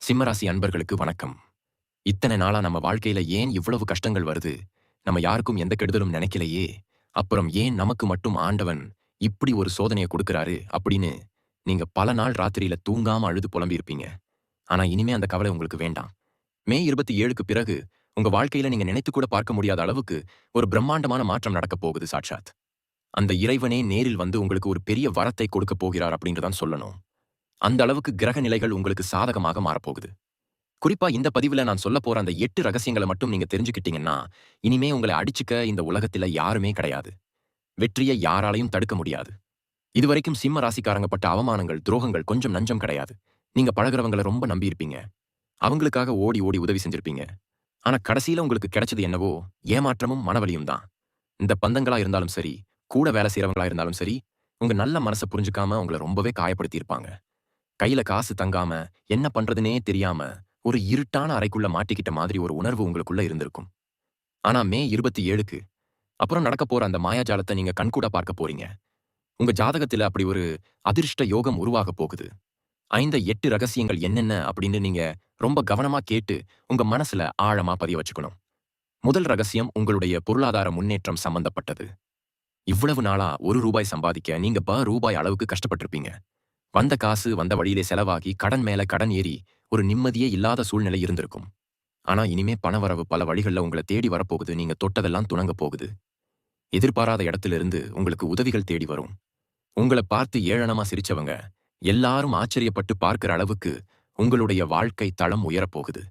சிம்மராசி அன்பர்களுக்கு வணக்கம். இத்தனை நாளா நம்ம வாழ்க்கையில ஏன் இவ்வளவு கஷ்டங்கள் வருது? நம்ம யாருக்கும் எந்த கெடுதலும் நினைக்கலையே! அப்புறம் ஏன் நமக்கு மட்டும் ஆண்டவன் இப்படி ஒரு சோதனைய குடுக்குறாரு? அப்படின்னு நீங்க பல நாள் ராத்திரியில தூங்காம அழுது புலம்பியிருப்பீங்க. ஆனா இனிமே அந்த கவலை உங்களுக்கு வேண்டாம். மே 27க்கு பிறகு உங்க வாழ்க்கையில நீங்க நினைத்து கூட பார்க்க முடியாத அளவுக்கு ஒரு பிரம்மாண்டமான மாற்றம் நடக்கப் போகுது சாட்சாத். அந்த இறைவனே நேரில் வந்து உங்களுக்கு ஒரு பெரிய வரத்தை கொடுக்கப் போகிறார் அப்படின்னு தான் சொல்லணும். அந்த அளவுக்கு கிரக நிலைகள் உங்களுக்கு சாதகமாக மாறப்போகுது. குறிப்பா இந்த பதிவுல நான் சொல்லப் போற அந்த 8 ரகசியங்கள மட்டும் நீங்க தெரிஞ்சுக்கிட்டீங்கன்னா, இனிமே உங்கள அடிச்சுக்க இந்த உலகத்தில யாருமே கிடையாது. வெற்றிய யாராலயும் தடுக்க முடியாது. இதுவரைக்கும் சிம்ம ராசிக்காரங்க பட்ட அவமானங்கள், துரோகங்கள் கொஞ்சம் நஞ்சம் கிடையாது. நீங்க பழகுறவங்கள ரொம்ப நம்பியிருப்பீங்க. அவங்களுக்காக ஓடி ஓடி உதவி செஞ்சிருப்பீங்க. ஆனா கடைசியில உங்களுக்கு கிடைச்சது என்னவோ, ஏமாற்றமும், மனவலியும் தான். இந்த பந்தங்களா இருந்தாலும் சரி, கூட வேலை செய்றவங்களா இருந்தாலும் சரி, உங்க நல்ல மனச புரிஞ்சுக்காம உங்கள ரொம்பவே காயப்படுத்தியிருப்பாங்க. கையில காசு தங்காம, என்ன பண்றதுன்னே தெரியாம, ஒரு இருட்டான அறைக்குள்ள மாட்டிக்கிட்ட மாதிரி ஒரு உணர்வு உங்களுக்குள்ள இருந்திருக்கும். ஆனா மே 27க்கு அப்புறம் நடக்கப் போற அந்த மாயாஜாலத்த நீங்க கண்கூடா பார்க்க போறீங்க. உங்க ஜாதகத்துல அப்படி ஒரு அதிர்ஷ்ட யோகம் உருவாகப் போகுது. 8 ரகசியங்கள் என்னென்ன அப்படின்னு நீங்க ரொம்ப கவனமா கேட்டு, உங்க மனசுல ஆழமா பதிய வச்சுக்கணும். முதல் ரகசியம் உங்களுடைய பொருளாதார முன்னேற்றம் சம்பந்தப்பட்டது. இவ்வளவு நாளா ரூ. 1 சம்பாதிக்க நீங்க ரூபாய் அளவுக்கு கஷ்டப்பட்டிருப்பீங்க. வந்த காசு வந்த வழியிலே செலவாகி, கடன் மேல கடன் ஏறி, ஒரு நிம்மதியே இல்லாத சூழ்நிலை இருந்திருக்கும். ஆனா இனிமே பணவரவு பல வழிகள்ல உங்கள தேடி வரப்போகுது. நீங்க தொட்டதெல்லாம் துணங்கப் போகுது. எதிர்பாராத இடத்திலிருந்து உங்களுக்கு உதவிகள் தேடி வரும். உங்கள பார்த்து ஏளனமா சிரிச்சவங்க, எல்லாரும் ஆச்சரியப்பட்டு பார்க்கிற அளவுக்கு உங்களுடைய வாழ்க்கை தளம் உயரப்போகுது.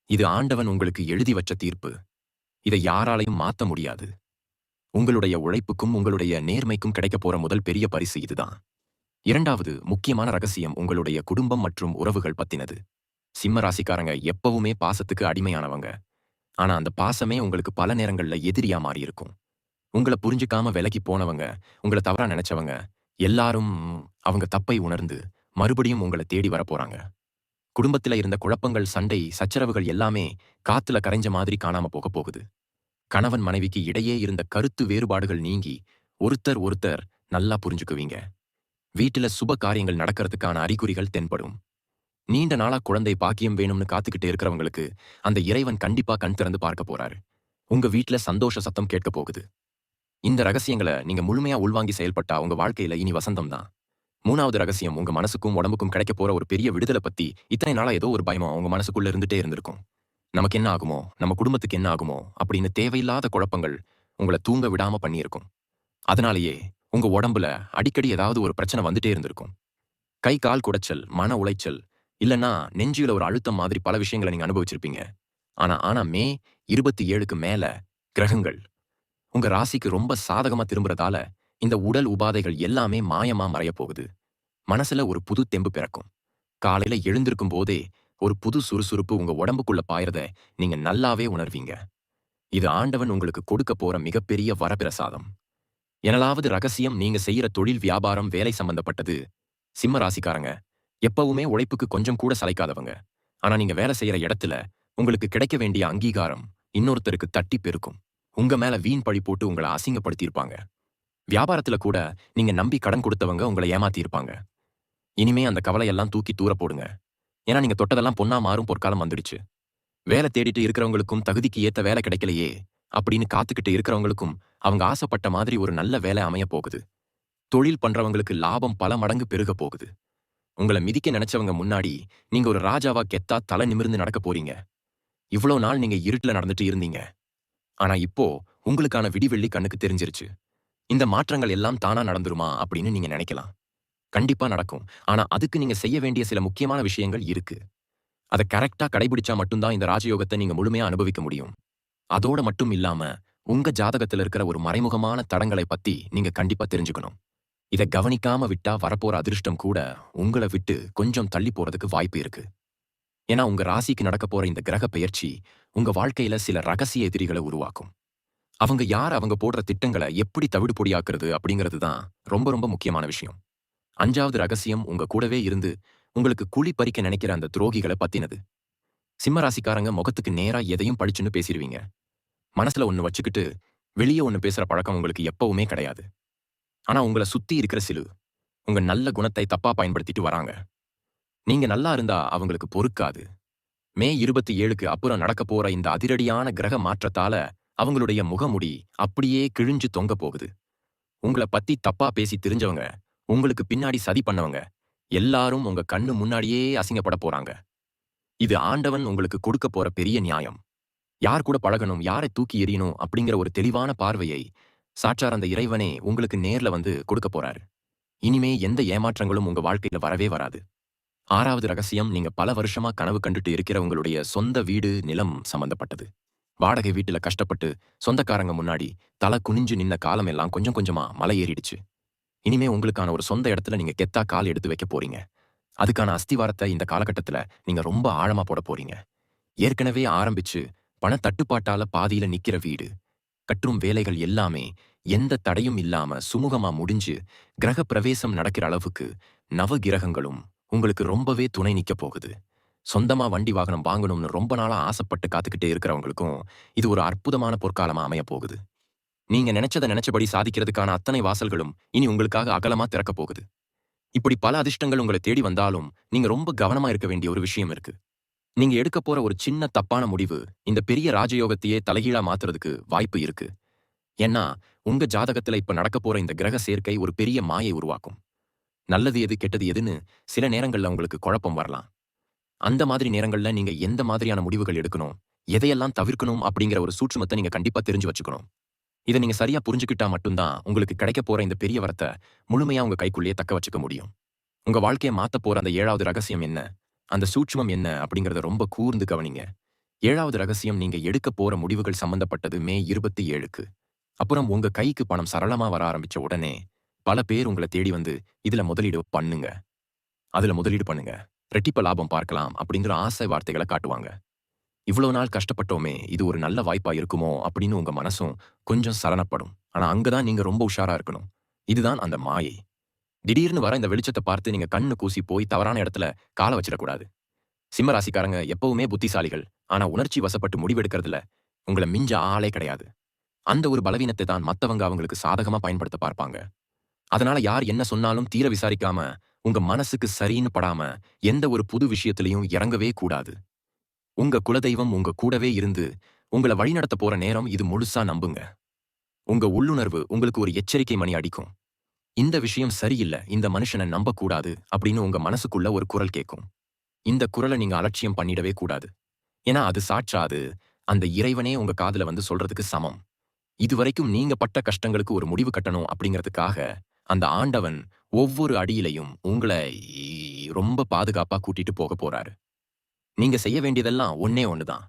இது ஆண்டவன் உங்களுக்கு எழுதி வச்ச தீர்ப்பு. இதை யாராலையும் மாத்த முடியாது. உங்களுடைய உழைப்புக்கும் உங்களுடைய நேர்மைக்கும் கிடைக்கப் போற முதல் பெரிய பரிசு இதுதான். இரண்டாவது முக்கியமான ரகசியம் உங்களுடைய குடும்பம் மற்றும் உறவுகள் பத்தினது. சிம்ம ராசிக்காரங்க எப்பவுமே பாசத்துக்கு அடிமையானவங்க. ஆனா அந்த பாசமே உங்களுக்கு பல நேரங்கள்ல எதிரியா மாறியிருக்கும். உங்கள புரிஞ்சுக்காம விலகி போனவங்க, உங்கள தவறா நினைச்சவங்க, எல்லாரும் அவங்க தப்பை உணர்ந்து மறுபடியும் உங்கள தேடி வரப்போறாங்க. குடும்பத்தில இருந்த குழப்பங்கள், சண்டை, சச்சரவுகள் எல்லாமே காத்துல கரைஞ்ச மாதிரி காணாம போகப் போகுது. கணவன் மனைவிக்கு இடையே இருந்த கருத்து வேறுபாடுகள் நீங்கி, ஒருத்தர் ஒருத்தர் நல்லா புரிஞ்சுக்குவீங்க. வீட்டில சுப காரியங்கள் நடக்கிறதுக்கான அறிகுறிகள் தென்படும். நீண்ட நாளா குழந்தை பாக்கியம் வேணும்னு காத்துக்கிட்டு இருக்கிறவங்களுக்கு, அந்த இறைவன் கண்டிப்பா கண் திறந்து பார்க்க போறாரு. உங்க வீட்ல சந்தோஷ சத்தம் கேட்கப் போகுது. இந்த ரகசியங்கள நீங்க முழுமையா உள்வாங்கி செயல்பட்டா உங்க வாழ்க்கையில இனி வசந்தம் தான். 3வது ரகசியம் உங்க மனசுக்கும் உடம்புக்கும் கிடைக்கப் போற ஒரு பெரிய விடுதல பத்தி இத்தனை நாளா ஏதோ ஒரு பயமா உங்க மனசுக்குள்ள இருந்துட்டே இருந்திருக்கும். நமக்கு என்ன ஆகுமோ? நம்ம குடும்பத்துக்கு என்ன ஆகுமோ? அப்படின்னு தேவையில்லாத குழப்பங்கள் உங்கள தூங்க விடாம பண்ணியிருக்கும். அதனாலேயே உங்க உடம்புல அடிக்கடி ஏதாவது ஒரு பிரச்சனை வந்துட்டே இருந்திருக்கும். கை, கால் குடைச்சல், மன உளைச்சல், இல்லன்னா நெஞ்சுல ஒரு அழுத்தம் மாதிரி பல விஷயங்கள நீங்க அனுபவிச்சிருப்பீங்க. ஆனா ஆனா மே 27க்கு மேல கிரகங்கள் உங்க ராசிக்கு ரொம்ப சாதகமா திரும்புறதால, இந்த உடல் உபாதைகள் எல்லாமே மாயமா மறையப் போகுது. மனசுல ஒரு புது தெம்பு பிறக்கும். காலையில எழுந்திருக்கும் போதே ஒரு புது சுறுசுறுப்பு உங்க உடம்புக்குள்ள பாயறத நீங்க நல்லாவே உணர்வீங்க. இது ஆண்டவன் உங்களுக்கு கொடுக்கப் போற மிகப்பெரிய வரப்பிரசாதம். எனலாவது ரகசியம் நீங்க செய்யற தொழில், வியாபாரம், வேலை சம்பந்தப்பட்டது. சிம்ம ராசிக்காரங்க எப்பவுமே உழைப்புக்கு கொஞ்சம் கூட சளைக்காதவங்க. ஆனா நீங்க வேலை செய்யற இடத்துல உங்களுக்கு கிடைக்க வேண்டிய அங்கீகாரம் இன்னொருத்தருக்கு தட்டி பெருக்கும். உங்க மேல வீண் பழி போட்டு உங்கள அசிங்கப்படுத்தியிருப்பாங்க. வியாபாரத்துல கூட நீங்க நம்பி கடன் கொடுத்தவங்க உங்கள ஏமாத்தியிருப்பாங்க. இனிமே அந்த கவலையெல்லாம் தூக்கி தூர போடுங்க. ஏன்னா நீங்க தொட்டதெல்லாம் பொன்னா மாறும் பொற்காலம் வந்துடுச்சு. வேலை தேடிட்டு இருக்கிறவங்களுக்கும் தகுதிக்கு ஏத்த வேலை கிடைக்கலையே அப்படின்னு காத்துக்கிட்டு இருக்கிறவங்களுக்கும் அவங்க ஆசைப்பட்ட மாதிரி ஒரு நல்ல வேலை அமையப் போகுது. தொழில் பண்றவங்களுக்கு லாபம் பல மடங்கு பெருகப் போகுது. உங்கள மிதிக்க நினைச்சவங்க முன்னாடி நீங்க ஒரு ராஜாவா கெத்தா தலை நிமிர்ந்து நடக்க போறீங்க. இவ்ளோ நாள் நீங்க இருட்டுல நடந்துட்டு இருந்தீங்க. ஆனா இப்போ உங்களுக்கான விடிவெள்ளி கண்ணுக்கு தெரிஞ்சிருச்சு. இந்த மாற்றங்கள் எல்லாம் தானா நடந்துருமா அப்படின்னு நீங்க நினைக்கலாம். கண்டிப்பா நடக்கும். ஆனா அதுக்கு நீங்க செய்ய வேண்டிய சில முக்கியமான விஷயங்கள் இருக்கு. அத கரெக்ட்டா கடைபிடிச்சா மட்டும் தான் இந்த ராஜயோகத்த நீங்க முழுமையா அனுபவிக்க முடியும். அதோட மட்டும் இல்லாம, உங்க ஜாதகத்துல இருக்கிற ஒரு மறைமுகமான தடங்களை பத்தி நீங்க கண்டிப்பா தெரிஞ்சுக்கணும். இத கவனிக்காம விட்டா வரப்போற அதிர்ஷ்டம் கூட உங்கள விட்டு கொஞ்சம் தள்ளி போறதுக்கு வாய்ப்பு இருக்கு. ஏன்னா உங்க ராசிக்கு நடக்கப் போற இந்த கிரக பெயர்ச்சி உங்க வாழ்க்கையில சில ரகசிய எதிரிகள உருவாக்கும். அவங்க யார், அவங்க போடுற திட்டங்கள எப்படி தவிடு பொடியாக்குறது அப்படிங்கிறது தான் ரொம்ப ரொம்ப முக்கியமான விஷயம். 5வது ரகசியம் உங்க கூடவே இருந்து உங்களுக்கு குழி பறிக்க நினைக்கிற அந்த துரோகிகள பத்தினது. சிம்ம ராசிக்காரங்க முகத்துக்கு நேரா எதையும் பளிச்சுன்னு பேசிருவீங்க. மனசுல ஒண்ணு வச்சுக்கிட்டு வெளிய ஒண்ணு பேசுற பழக்கம் உங்களுக்கு எப்பவுமே கிடையாது. ஆனா உங்கள சுத்தி இருக்கிற சிலு உங்க நல்ல குணத்தை தப்பா பயன்படுத்திட்டு வராங்க. நீங்க நல்லா இருந்தா அவங்களுக்கு பொறுக்காது. மே 27க்கு அப்புறம் நடக்கப் போற இந்த அதிரடியான கிரக மாற்றத்தால அவங்களுடைய முகமுடி அப்படியே கிழிஞ்சு தொங்கப் போகுது. உங்கள பத்தி தப்பா பேசி திரிஞ்சவங்க, உங்களுக்கு பின்னாடி சதி பண்ணவங்க, எல்லாரும் உங்க கண்ணு முன்னாடியே அசிங்கப்படப் போறாங்க. இது ஆண்டவன் உங்களுக்கு கொடுக்கப் போற பெரிய நியாயம். யார் கூட பழகணும், யாரை தூக்கி எறியணும் அப்படிங்கிற ஒரு தெளிவான பார்வையை சாட்சார் அந்த இறைவனே உங்களுக்கு நேர்ல வந்து கொடுக்கப் போறாரு. இனிமே எந்த ஏமாற்றங்களும் உங்க வாழ்க்கையில வரவே வராது. 6வது ரகசியம், நீங்க பல வருஷமா கனவு கண்டுட்டு இருக்கிற உங்களுடைய சொந்த வீடு, நிலம் சம்பந்தப்பட்டது. வாடகை வீட்டுல கஷ்டப்பட்டு சொந்தக்காரங்க முன்னாடி தல குனிஞ்சு நின்ன காலம் எல்லாம் கொஞ்சம் கொஞ்சமா மலை ஏறிடுச்சு. இனிமே உங்களுக்கான ஒரு சொந்த இடத்துல நீங்க கெத்தா கால் எடுத்து வைக்க போறீங்க. அதுக்கான அஸ்திவாரத்தை இந்த காலகட்டத்துல நீங்க ரொம்ப ஆழமா போட போறீங்க. ஏற்கனவே ஆரம்பிச்சு பண தட்டுப்பாட்டால பாதியில நிக்கிற வீடு கட்டும் வேலைகள் எல்லாமே எந்த தடையும் இல்லாம சுமூகமா முடிஞ்சு கிரக பிரவேசம் நடக்கிற அளவுக்கு நவகிரகங்களும் உங்களுக்கு ரொம்பவே துணை நிக்க போகுது. சொந்தமா வண்டி வாகனம் வாங்கணும்னு ரொம்ப நாளா ஆசைப்பட்டு காத்துக்கிட்டே இருக்கிறவங்களுக்கும் இது ஒரு அற்புதமான பொற்காலமா அமைய போகுது. நீங்க நினைச்சத நினைச்சபடி சாதிக்கிறதுக்கான அத்தனை வாசல்களும் இனி உங்களுக்காக அகலமா திறக்கப் போகுது. இப்படி பல அதிர்ஷ்டங்கள் உங்களை தேடி வந்தாலும் நீங்க ரொம்ப கவனமா இருக்க வேண்டிய ஒரு விஷயம் இருக்கு. நீங்க எடுக்க போற ஒரு சின்ன தப்பான முடிவு இந்த பெரிய ராஜயோகத்தையே தலைகீழா மாத்துறதுக்கு வாய்ப்பு இருக்கு. ஏன்னா உங்க ஜாதகத்துல இப்ப நடக்க போற இந்த கிரக சேர்க்கை ஒரு பெரிய மாயை உருவாக்கும். நல்லது எது கெட்டது எதுன்னு சில நேரங்கள்ல உங்களுக்கு குழப்பம் வரலாம். அந்த மாதிரி நேரங்கள்ல நீங்க எந்த மாதிரியான முடிவுகள் எடுக்கணும், எதையெல்லாம் தவிர்க்கணும் அப்படிங்கிற ஒரு சூட்சுமத்தை நீங்க கண்டிப்பா தெரிஞ்சு வச்சுக்கணும். இதை நீங்க சரியா புரிஞ்சுக்கிட்டா மட்டும்தான் உங்களுக்கு கிடைக்க போற இந்த பெரிய வரத்தை முழுமையா உங்க கைக்குள்ளேயே தக்க வச்சுக்க முடியும். உங்க வாழ்க்கையை மாத்த போற அந்த 7வது ரகசியம் என்ன, அந்த சூட்சுமம் என்ன அப்படிங்கறத ரொம்ப கூர்ந்து கவனிங்க. 7வது ரகசியம், நீங்க எடுக்க போற முடிவுகள் சம்பந்தப்பட்டது மே 27க்கு அப்புறம் உங்க கைக்கு பணம் சரளமா வர ஆரம்பிச்ச உடனே பல பேர் உங்களை தேடி வந்து இதுல முதலீடு பண்ணுங்க, அதுல முதலீடு பண்ணுங்க, ரெட்டிப்ப லாபம் பார்க்கலாம் அப்படிங்கிற ஆசை வார்த்தைகளை காட்டுவாங்க. இவ்வளவு நாள் கஷ்டப்பட்டோமே, இது ஒரு நல்ல வாய்ப்பா இருக்குமோ அப்படின்னு உங்க மனசும் கொஞ்சம் சலனப்படும். ஆனா அங்கதான் நீங்க ரொம்ப உஷாரா இருக்கணும். இதுதான் அந்த மாயை. திடீர்னு வர இந்த வெளிச்சத்தை பார்த்து நீங்க கண்ணு கூசி போய் தவறான இடத்துல கால வச்சிடக்கூடாது. சிம்ம ராசிக்காரங்க எப்பவுமே புத்திசாலிகள். ஆனா உணர்ச்சி வசப்பட்டு முடிவெடுக்கிறதுல உங்களை மிஞ்ச ஆளே கிடையாது. அந்த ஒரு பலவீனத்தை தான் மத்தவங்க அவங்களுக்கு சாதகமா பயன்படுத்த பார்ப்பாங்க. அதனால யார் என்ன சொன்னாலும் தீர விசாரிக்காம உங்க மனசுக்கு சரின்னு படாம எந்த ஒரு புது விஷயத்திலையும் இறங்கவே கூடாது. உங்க குலதெய்வம் உங்க கூடவே இருந்து உங்கள வழிநடத்த போற நேரம் இது, முழுசா நம்புங்க. உங்க உள்ளுணர்வு உங்களுக்கு ஒரு எச்சரிக்கை மணி அடிக்கும். இந்த விஷயம் சரியில்ல, இந்த மனுஷனை நம்பக்கூடாது அப்படின்னு உங்க மனசுக்குள்ள ஒரு குரல் கேட்கும். இந்த குரலை நீங்க அலட்சியம் பண்ணிடவே கூடாது. ஏன்னா அது சாட்சாது அந்த இறைவனே உங்க காதுல வந்து சொல்றதுக்கு சமம். இதுவரைக்கும் நீங்க பட்ட கஷ்டங்களுக்கு ஒரு முடிவு கட்டணும் அப்படிங்கிறதுக்காக அந்த ஆண்டவன் ஒவ்வொரு அடியிலையும் உங்களை ரொம்ப பாதுகாப்பா கூட்டிட்டு போக போறாரு. நீங்க செய்ய வேண்டியதெல்லாம் ஒண்ணே ஒண்ணுதான்.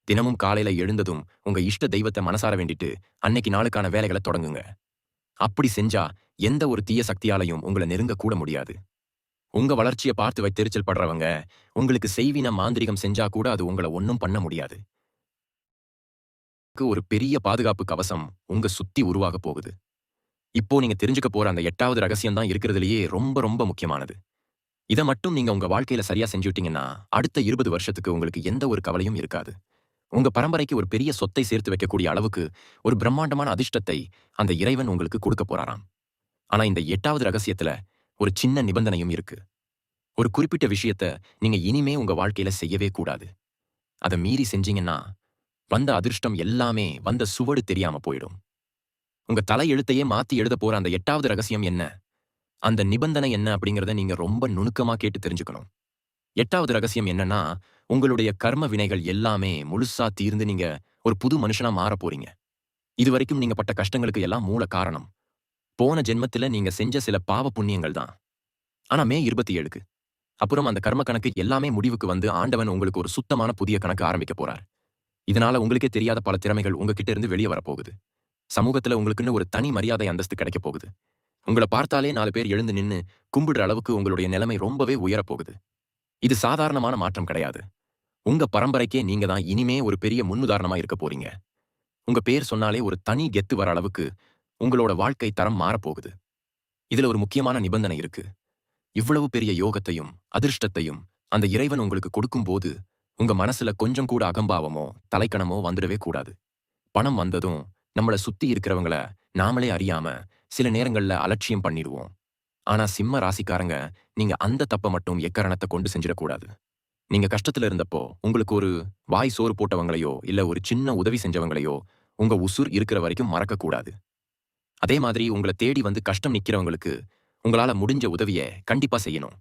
தினமும் காலையில எழுந்ததும் உங்க இஷ்ட தெய்வத்தை மனசார வேண்டிட்டு அன்னைக்கு நாளுக்கான வேலைகளை தொடங்குங்க. அப்படி செஞ்சா எந்த ஒரு தீய சக்தியாலையும் உங்களை நெருங்க கூட முடியாது. உங்க வளர்ச்சியை பார்த்து வைத்தெரிச்சல் படுறவங்க உங்களுக்கு செய்வின மாந்திரிகம் செஞ்சா கூட அது உங்களை ஒன்னும் பண்ண முடியாது. ஒரு பெரிய பாதுகாப்பு கவசம் உங்க சுத்தி உருவாக போகுது. இப்போ நீங்க தெரிஞ்சுக்க போற அந்த 8வது ரகசியம் தான் இருக்கிறதுலயே ரொம்ப ரொம்ப முக்கியமானது. இத மட்டும் நீங்க உங்க வாழ்க்கையில சரியா செஞ்சுட்டீங்கன்னா அடுத்த 20 வருஷத்துக்கு உங்களுக்கு எந்த ஒரு கவலையும் இருக்காது. உங்க பரம்பரைக்கு ஒரு பெரிய சொத்தை சேர்த்து வைக்கக்கூடிய அளவுக்கு ஒரு பிரம்மாண்டமான அதிர்ஷ்டத்தை அந்த இறைவன் உங்களுக்கு கொடுக்க போறாராம். ஆனா இந்த 8வது ரகசியத்துல ஒரு சின்ன நிபந்தனையும் இருக்கு. ஒரு குறிப்பிட்ட விஷயத்த நீங்க இனிமே உங்க வாழ்க்கையில செய்யவே கூடாது. அதை மீறி செஞ்சீங்கன்னா வந்த அதிர்ஷ்டம் எல்லாமே வந்த சுவடு தெரியாம போயிடும். உங்க தலை எழுத்தையே மாத்தி எழுத போற அந்த 8வது ரகசியம் என்ன, அந்த நிபந்தனை என்ன அப்படிங்கறத நீங்க ரொம்ப நுணுக்கமா கேட்டு தெரிஞ்சுக்கணும். 8வது ரகசியம் என்னன்னா, உங்களுடைய கர்ம வினைகள் எல்லாமே முழுசா தீர்ந்து நீங்க ஒரு புது மனுஷனா மாறப் போறீங்க. இதுவரைக்கும் நீங்க பட்ட கஷ்டங்களுக்கு எல்லாம் மூல காரணம் போன ஜென்மத்துல நீங்க செஞ்ச சில பாவ புண்ணியங்கள் தான். ஆனா மே 27க்கு அப்புறம் அந்த கர்ம கணக்கு எல்லாமே முடிவுக்கு வந்து ஆண்டவன் உங்களுக்கு ஒரு சுத்தமான புதிய கணக்கு ஆரம்பிக்க போறார். இதனால உங்களுக்கே தெரியாத பல திறமைகள் உங்ககிட்ட இருந்து வெளியே வரப்போகுது. சமூகத்துல உங்களுக்குன்னு ஒரு தனி மரியாதை அந்தஸ்து கிடைக்க போகுது. உங்களை பார்த்தாலே 4 பேர் எழுந்து நின்னு கும்பிடுற அளவுக்கு உங்களுடைய நிலைமை ரொம்பவே உயரப்போகுது. இது சாதாரணமான மாற்றம் கிடையாது. உங்க பரம்பரைக்கே நீங்க தான் இனிமே ஒரு பெரிய முன்னுதாரணமா இருக்க போறீங்க. உங்க பேர் சொன்னாலே ஒரு தனி கெத்து வர அளவுக்கு உங்களோட வாழ்க்கை தரம் மாறப்போகுது. இதுல ஒரு முக்கியமான நிபந்தனை இருக்கு. இவ்வளவு பெரிய யோகத்தையும் அதிர்ஷ்டத்தையும் அந்த இறைவன் உங்களுக்கு கொடுக்கும்போது உங்க மனசுல கொஞ்சம் கூட அகம்பாவமோ தலைக்கணமோ வந்துடவே கூடாது. பணம் வந்ததும் நம்மள சுத்தி இருக்கிறவங்கள நாமளே அறியாம சில நேரங்கள்ல அலட்சியம் பண்ணிடுவோம். ஆனா சிம்ம ராசிக்காரங்க, நீங்க அந்த தப்ப மட்டும் எக்காரணத்த கொண்டு செஞ்சிடக்கூடாது. நீங்க கஷ்டத்துல இருந்தப்போ, உங்களுக்கு ஒரு வாய் சோறு போட்டவங்களையோ, இல்ல ஒரு சின்ன உதவி செஞ்சவங்களையோ, உங்க உசுர் இருக்கிற வரைக்கும் மறக்கக்கூடாது. அதே மாதிரி உங்கள தேடி வந்து கஷ்டம் நிக்கிறவங்களுக்கு, உங்களால முடிஞ்ச உதவிய கண்டிப்பா செய்யணும்.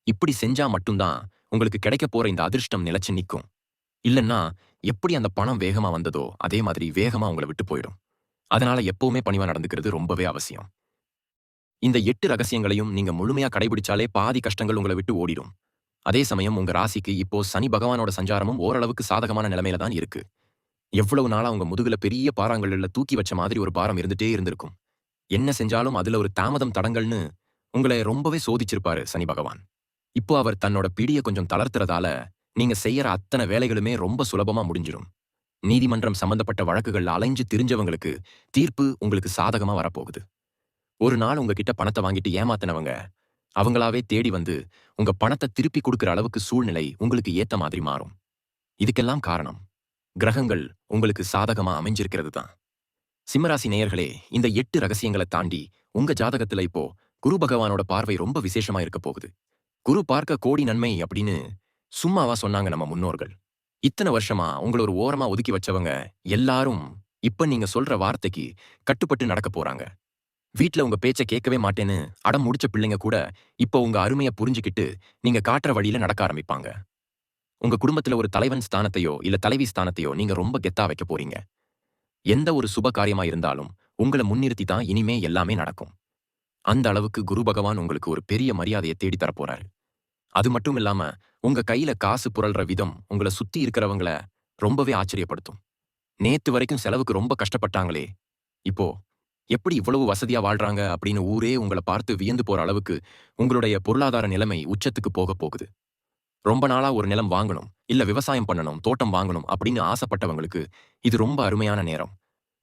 இப்படி செஞ்சா மட்டும் தான், உங்களுக்கு கிடைக்கப் போற இந்த அதிர்ஷ்டம் நிலைச்சு நிக்கும். இல்லன்னா, எப்படி அந்த பணம் வேகமா வந்ததோ, அதே மாதிரி வேகமா உங்கள விட்டு போயிடும். அதனால எப்பவுமே பணிவா நடந்துக்கிறது ரொம்பவே அவசியம். இந்த 8 ரகசியங்களையும் நீங்க முழுமையா கடைபிடிச்சாலே பாதி கஷ்டங்கள் உங்கள விட்டு ஓடிடும். அதே சமயம் உங்க ராசிக்கு இப்போ சனி பகவானோட சஞ்சாரமும் ஓரளவுக்கு சாதகமான நிலைமையில தான் இருக்கு. எவ்வளவு நாளா உங்க முதுகுல பெரிய பாறாங்கல்லுல தூக்கி வச்ச மாதிரி ஒரு பாரம் இருந்துட்டே இருந்திருக்கும். என்ன செஞ்சாலும் அதுல ஒரு தாமதம் தடங்கல்னு உங்கள ரொம்பவே சோதிச்சிருப்பாரு சனி பகவான். இப்போ அவர் தன்னோட பிடிய கொஞ்சம் தளர்த்துறதால, நீங்க செய்யற அத்தன வேலைகளுமே ரொம்ப சுலபமா முடிஞ்சிரும். நீதிமன்றம் சம்பந்தப்பட்ட வழக்குகள்ல அலைஞ்சு திரிஞ்சவங்களுக்கு தீர்ப்பு உங்களுக்கு சாதகமா வரப்போகுது. ஒரு நாள் உங்ககிட்ட பணத்த வாங்கிட்டு ஏமாத்துனவங்க, அவங்களாவே தேடி வந்து உங்க பணத்த திருப்பி குடுக்குற அளவுக்கு சூழ்நிலை உங்களுக்கு ஏத்த மாதிரி மாறும். இதுக்கெல்லாம் காரணம், கிரகங்கள் உங்களுக்கு சாதகமா அமைஞ்சிருக்கிறது தான். சிம்மராசி நேயர்களே, இந்த 8 ரகசியங்கள தாண்டி உங்க ஜாதகத்துல இப்போ குரு பகவானோட பார்வை ரொம்ப விசேஷமா இருக்க போகுது. குரு பார்க்க கோடி நன்மை அப்படின்னு சும்மாவா சொன்னாங்க நம்ம முன்னோர்கள். இத்தன வருஷமா உங்கள ஒரு ஓரமா ஒதுக்கி வச்சவங்க எல்லாரும் இப்ப நீங்க சொல்ற வார்த்தைக்கு கட்டுப்பட்டு நடக்கப் போறாங்க. வீட்ல உங்க பேச்ச கேட்கவே மாட்டேன்னு அடம் முடிச்ச பிள்ளைங்க கூட இப்போ உங்க அருமைய புரிஞ்சுகிட்டு நீங்க காட்டுற வழியில நடக்க ஆரம்பிப்பாங்க. உங்க குடும்பத்துல ஒரு தலைவன் ஸ்தானத்தையோ இல்ல தலைவி ஸ்தானத்தையோ நீங்க ரொம்ப கெத்தா வைக்க போறீங்க. எந்த ஒரு சுப காரியமா இருந்தாலும் உங்கள முன்னிறுத்தி தான் இனிமே எல்லாமே நடக்கும். அந்த அளவுக்கு குரு பகவான் உங்களுக்கு ஒரு பெரிய மரியாதைய தேடி தரப்போறாரு. அது மட்டும் இல்லாம உங்க கையில காசு புரள்ற விதம் உங்கள சுத்தி இருக்கிறவங்கள ரொம்பவே ஆச்சரியப்படுத்தும். நேத்து வரைக்கும் செலவுக்கு ரொம்ப கஷ்டப்பட்டாங்களே, இப்போ எப்படி இவ்வளவு வசதியா வாழ்றாங்க அப்படின்னு ஊரே உங்கள பார்த்து வியந்து போற அளவுக்கு உங்களுடைய பொருளாதார நிலைமை உச்சத்துக்கு போகப் போகுது. ரொம்ப நாளா ஒரு நிலம் வாங்கணும், இல்ல விவசாயம் பண்ணணும், தோட்டம் வாங்கணும் அப்படின்னு ஆசைப்பட்டவங்களுக்கு இது ரொம்ப அருமையான நேரம்.